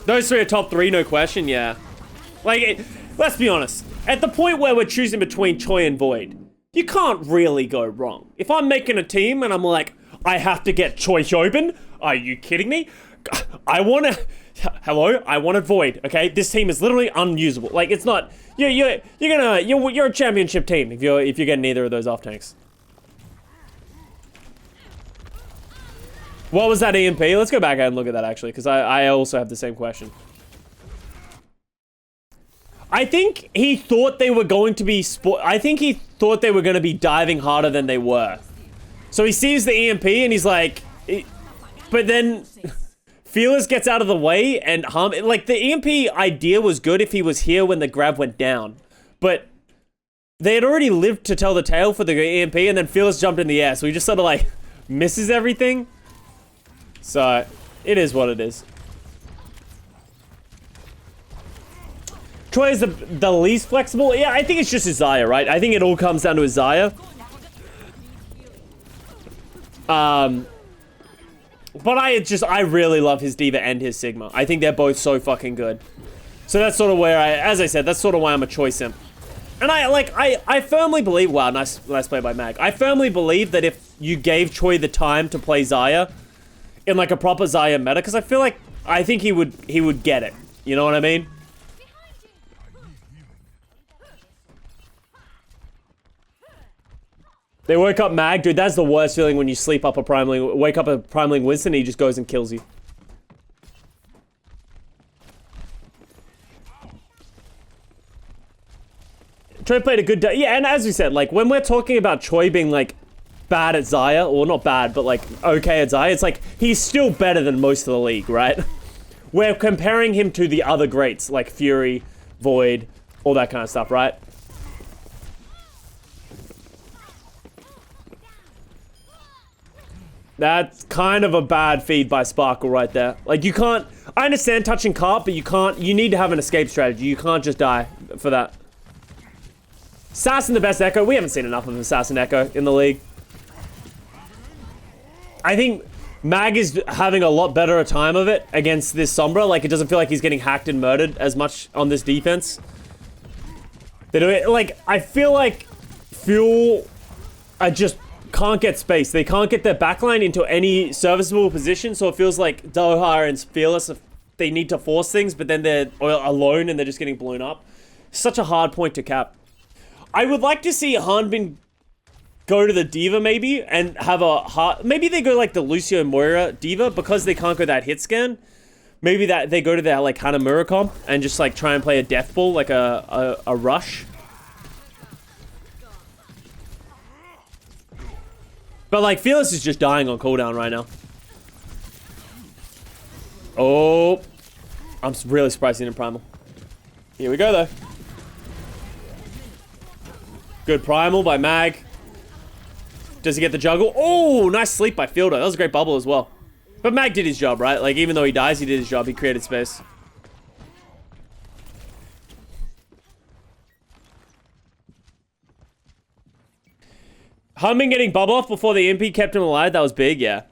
Those three are top 3, no question, yeah. Like, let's be honest. At the point where we're choosing between Choi and Void, you can't really go wrong. If I'm making a team and I'm like, I have to get Choi open, are you kidding me? I want to... Hello? I want a Void, okay? This team is literally unusable. Like, it's not... You're a championship team if you're getting either of those off tanks. What was that EMP? Let's go back and look at that, actually, because I also have the same question. I think he thought they were going to be... I think he thought they were going to be diving harder than they were. So he sees the EMP and he's like... But then... Fearless gets out of the way and like, the EMP idea was good if he was here when the grab went down. But... They had already lived to tell the tale for the EMP and then Fearless jumped in the air. So he just sort of, like, misses everything. So, it is what it is. Troy is the least flexible. Yeah, I think it's just Isaiah, right? I think it all comes down to Isaiah. But I really love his D.Va and his Sigma. I think they're both so fucking good. So that's sort of where as I said, that's sort of why I'm a Choi simp. And I firmly believe, wow, nice play by Mag. I firmly believe that if you gave Choi the time to play Xayah in like a proper Xayah meta, because I think he would get it. You know what I mean? They woke up Mag, dude. That's the worst feeling when you sleep up a primeling, wake up a primeling Winston, and he just goes and kills you. Choi played a good day. Yeah, and as we said, like, when we're talking about Choi being, like, bad at Xayah, or not bad, but, like, okay at Xayah, it's like, he's still better than most of the league, right? We're comparing him to the other greats, like Fury, Void, all that kind of stuff, right? That's kind of a bad feed by Sparkle right there. Like, you can't... I understand touching carp, but you can't... You need to have an escape strategy. You can't just die for that. Assassin the best Echo. We haven't seen enough of Assassin Echo in the league. I think Mag is having a lot better a time of it against this Sombra. Like, it doesn't feel like he's getting hacked and murdered as much on this defense. They do it... Like, I feel like Fuel are just... can't get space. They can't get their backline into any serviceable position, so it feels like Doha and Fearless, they need to force things, but then they're alone and they're just getting blown up. Such a hard point to cap. I would like to see Hanbin go to the D.Va maybe, and have a hard... Maybe they go like the Lucio Moira D.Va, because they can't go that hit scan. Maybe that they go to their like Hanamura comp, and just like try and play a death ball, like a rush. But, like, Fearless is just dying on cooldown right now. Oh. I'm really surprised he didn't Primal. Here we go, though. Good Primal by Mag. Does he get the juggle? Oh, nice sleep by Fielder. That was a great bubble as well. But Mag did his job, right? Like, even though he dies, he did his job. He created space. Humming getting bubble off before the EMP kept him alive, that was big, yeah.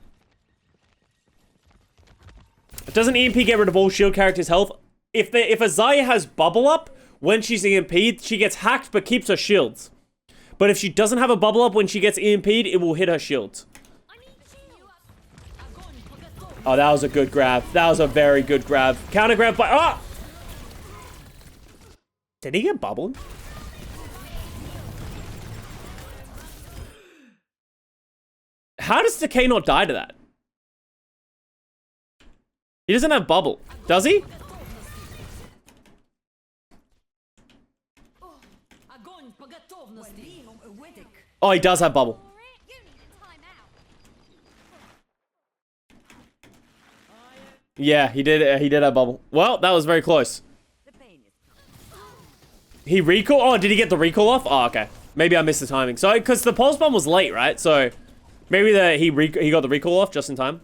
Doesn't EMP get rid of all shield characters' health? If a Xayah has bubble up, when she's EMP'd, she gets hacked but keeps her shields. But if she doesn't have a bubble up when she gets EMP'd, it will hit her shields. Oh, that was a good grab. That was a very good grab. Counter grab by... Ah! Did he get bubbled? How does Decay not die to that? He doesn't have bubble. Does he? Oh, he does have bubble. Yeah, he did have bubble. Well, that was very close. He recall? Oh, did he get the recall off? Oh, okay. Maybe I missed the timing. So, because the pulse bomb was late, right? So... Maybe he got the recall off just in time.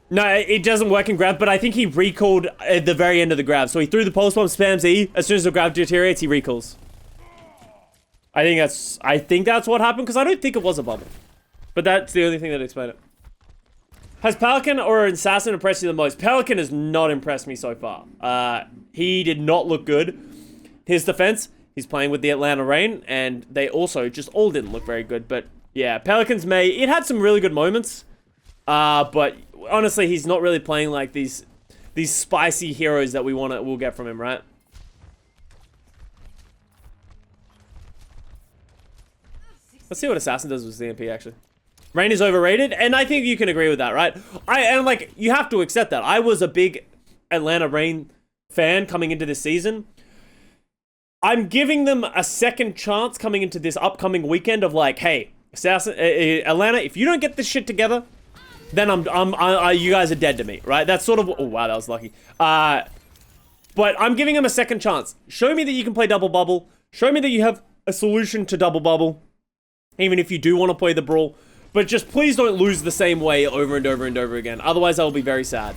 No, it doesn't work in grab, but I think he recalled at the very end of the grab. So he threw the pulse bomb, spams E. As soon as the grab deteriorates, he recalls. I think that's what happened, because I don't think it was a bubble. But that's the only thing that explained it. Has Pelican or Assassin impressed you the most? Pelican has not impressed me so far. He did not look good. His defense, he's playing with the Atlanta Reign, and they also just all didn't look very good. But yeah, Pelicans it had some really good moments. But honestly, he's not really playing like these spicy heroes that we'll get from him, right? Let's see what Assassin does with ZMP, actually. Rain is overrated, and I think you can agree with that, right? Like, you have to accept that. I was a big Atlanta Reign fan coming into this season. I'm giving them a second chance coming into this upcoming weekend of like, hey, Assassin, Atlanta, if you don't get this shit together, then you guys are dead to me, right? That's sort of, oh wow, that was lucky. But I'm giving them a second chance. Show me that you can play double bubble. Show me that you have a solution to double bubble, even if you do want to play the brawl. But just please don't lose the same way over and over and over again. Otherwise, I will be very sad.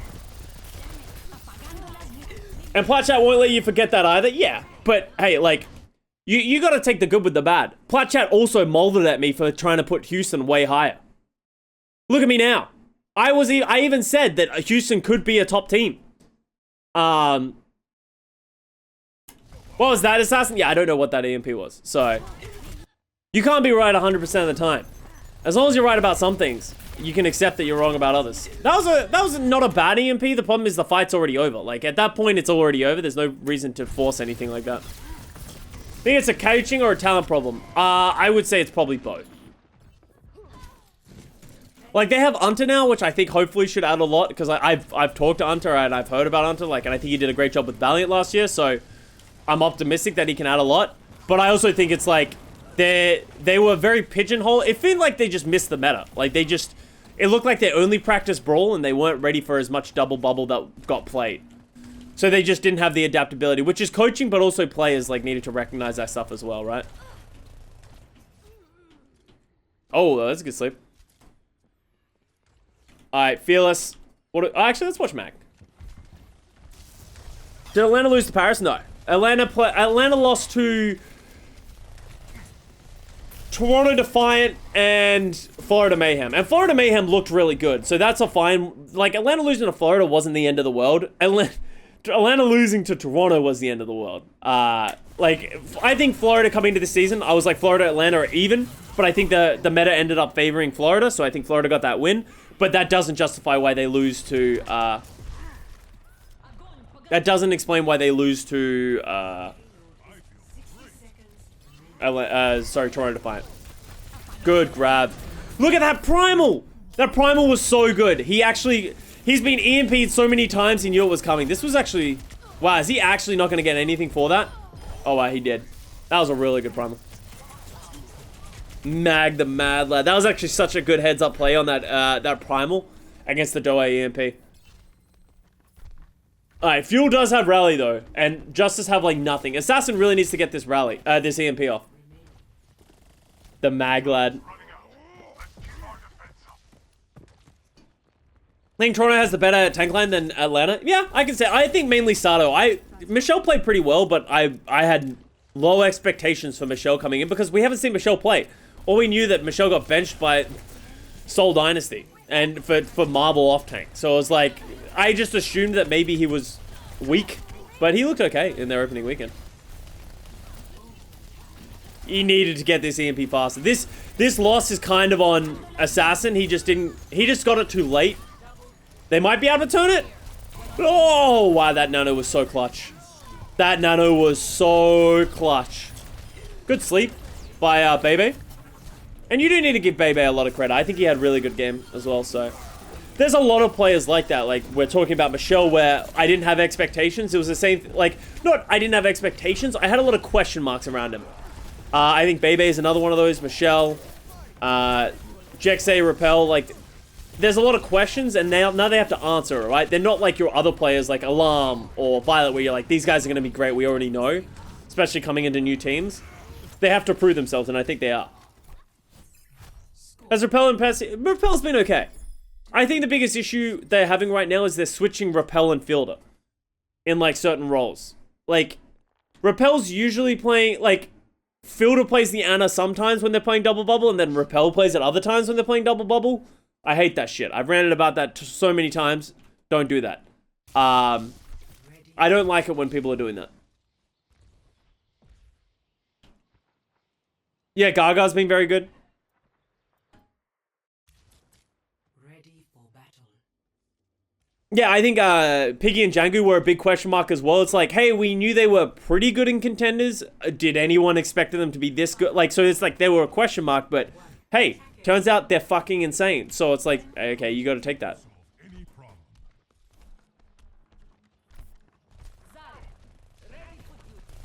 And Platchat won't let you forget that either. Yeah, but hey, like, you got to take the good with the bad. Platchat also molded at me for trying to put Houston way higher. Look at me now. I even said that Houston could be a top team. What was that, Assassin? Yeah, I don't know what that EMP was. So, you can't be right 100% of the time. As long as you're right about some things, you can accept that you're wrong about others. That was not a bad EMP. The problem is the fight's already over. Like, at that point, it's already over. There's no reason to force anything like that. I think it's a coaching or a talent problem. I would say it's probably both. Like, they have Unta now, which I think hopefully should add a lot, because I've talked to Unta and I've heard about Unta, like, and I think he did a great job with Valiant last year, so I'm optimistic that he can add a lot. But I also think it's like, they were very pigeonholed. It felt like they just missed the meta. Like, it looked like they only practiced Brawl, and they weren't ready for as much double bubble that got played. So they just didn't have the adaptability, which is coaching, but also players, like, needed to recognize that stuff as well, right? Oh, that's a good sleep. Alright, Fearless. Actually, let's watch Mac. Did Atlanta lose to Paris? No. Atlanta lost to Toronto Defiant and Florida Mayhem. And Florida Mayhem looked really good. So that's a fine... Like, Atlanta losing to Florida wasn't the end of the world. Atlanta losing to Toronto was the end of the world. Like, I think Florida coming into the season, I was like, Florida, Atlanta are even. But I think the meta ended up favoring Florida. So I think Florida got that win. But that doesn't justify why they lose to... that doesn't explain why they lose to... sorry, Toronto Defiant. Good grab. Look at that Primal! That Primal was so good. He's been EMP'd so many times he knew it was coming. This was actually... Wow, is he actually not going to get anything for that? Oh, wow, he did. That was a really good Primal. Mag the Mad Lad. That was actually such a good heads-up play on that Primal against the Doa EMP. Alright, Fuel does have Rally, though. And Justice have, like, nothing. Assassin really needs to get this Rally. This EMP off. The Mag Lad. I think Toronto has the better tank line than Atlanta. Yeah, I can say. I think mainly Sato. Michelle played pretty well, but I had low expectations for Michelle coming in because we haven't seen Michelle play. All we knew that Michelle got benched by Soul Dynasty and for Marble off tank. So it was like, I just assumed that maybe he was weak, but he looked okay in their opening weekend. He needed to get this EMP faster. This loss is kind of on Assassin. He just got it too late. They might be able to turn it. Oh, wow, that nano was so clutch. That nano was so clutch. Good sleep by Bebe. And you do need to give Bebe a lot of credit. I think he had a really good game as well, so. There's a lot of players like that. Like, we're talking about Michelle, where I didn't have expectations. It was the same, like, not I didn't have expectations. I had a lot of question marks around him. I think Bebe is another one of those. Michelle, Jexay, Repel, like, there's a lot of questions, and now they have to answer, right? They're not like your other players, like Alarm or Violet, where you're like, these guys are going to be great. We already know, especially coming into new teams. They have to prove themselves, and I think they are. Has Repel and Percy... Repel's been okay. I think the biggest issue they're having right now is they're switching Repel and Fielder in, like, certain roles. Like, Repel's usually playing, like, Fielder plays the Ana sometimes when they're playing Double Bubble, and then Repel plays at other times when they're playing Double Bubble. I hate that shit. I've ranted about that so many times. Don't do that. I don't like it when people are doing that. Yeah, Gaga's been very good. Ready for battle. Yeah, I think Piggy and Django were a big question mark as well. It's like, hey, we knew they were pretty good in contenders. Did anyone expect them to be this good? Like, so it's like they were a question mark, but hey, turns out they're fucking insane. So it's like, okay, you got to take that.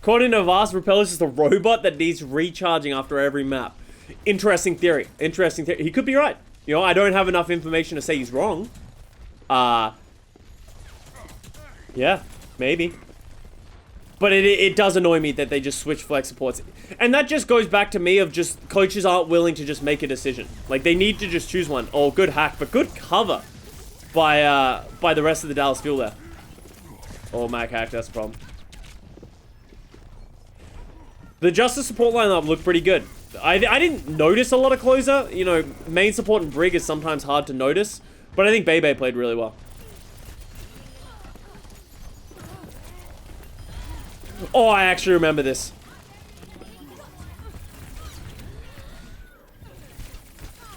According to Vast, Repeller's just a robot that needs recharging after every map. Interesting theory. Interesting theory. He could be right. You know, I don't have enough information to say he's wrong. Yeah, maybe. But it does annoy me that they just switch flex supports. And that just goes back to me of just coaches aren't willing to just make a decision. Like, they need to just choose one. Oh, good hack, but good cover by the rest of the Dallas Fuel there. Oh, Mac hack, that's a problem. The Justice support lineup looked pretty good. I didn't notice a lot of closer. You know, main support and Brig is sometimes hard to notice. But I think Bebe played really well. Oh, I actually remember this.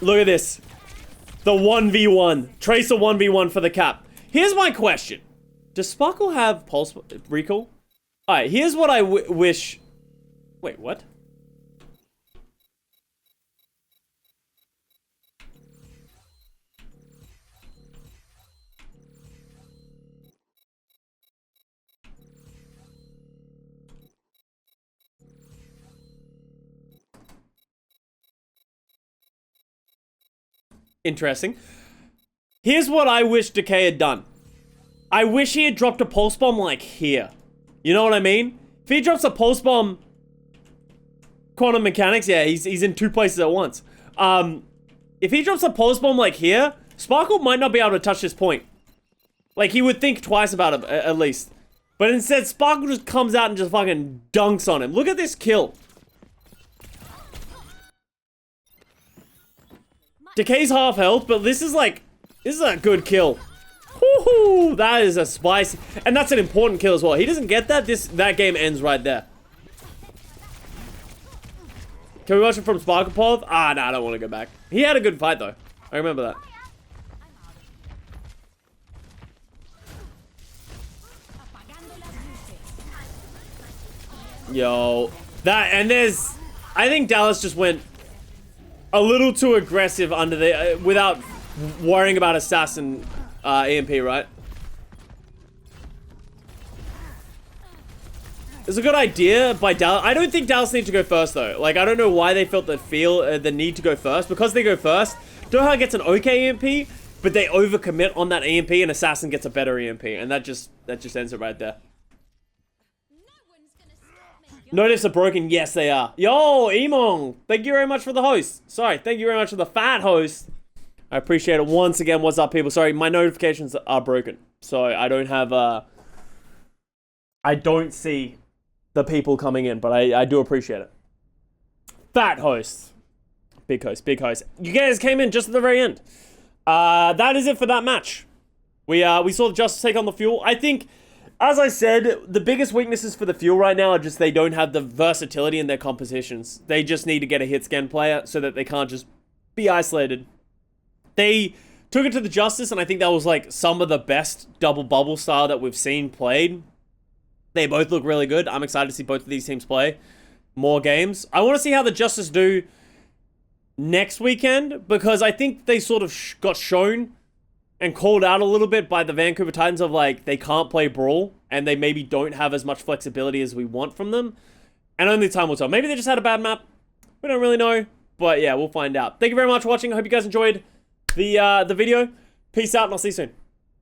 Look at this. The 1v1. Tracer 1v1 for the cap. Here's my question. Does Sparkle have pulse recall? Alright, here's what I wish... Wait, what? Interesting. Here's what I wish Decay had done. I wish he had dropped a pulse bomb like here. You know what I mean? If he drops a pulse bomb... Quantum mechanics, yeah, he's in two places at once. If he drops a pulse bomb like here, Sparkle might not be able to touch this point. Like, he would think twice about it, at least. But instead, Sparkle just comes out and just fucking dunks on him. Look at this kill. Decay's half health, but this is like... This is a good kill. Woohoo! That is a spicy... And that's an important kill as well. He doesn't get that, that game ends right there. Can we watch it from Sparkle Pov? Ah, no, I don't want to go back. He had a good fight, though. I remember that. Yo. That, and there's... I think Dallas just went a little too aggressive under the... without worrying about Assassin EMP, right? It's a good idea by Dallas. I don't think Dallas needs to go first, though. Like, I don't know why they felt the need to go first. Because they go first, Doha gets an okay EMP, but they overcommit on that EMP, and Assassin gets a better EMP. And that just ends it right there. Notice are broken. Yes, they are. Yo, Emong. Thank you very much for the host. Sorry, thank you very much for the fat host. I appreciate it once again. What's up, people? Sorry, my notifications are broken. So I don't have, I don't see the people coming in, but I do appreciate it. Fat host. Big host, big host. You guys came in just at the very end. That is it for that match. We saw the Justice take on the Fuel. I think, as I said, the biggest weaknesses for the Fuel right now are just they don't have the versatility in their compositions. They just need to get a hit scan player so that they can't just be isolated. They took it to the Justice, and I think that was like some of the best double bubble style that we've seen played. They both look really good. I'm excited to see both of these teams play more games. I want to see how the Justice do next weekend, because I think they sort of got shown and called out a little bit by the Vancouver Titans of like, they can't play Brawl, and they maybe don't have as much flexibility as we want from them. And only time will tell. Maybe they just had a bad map. We don't really know. But yeah, we'll find out. Thank you very much for watching. I hope you guys enjoyed the video. Peace out, and I'll see you soon.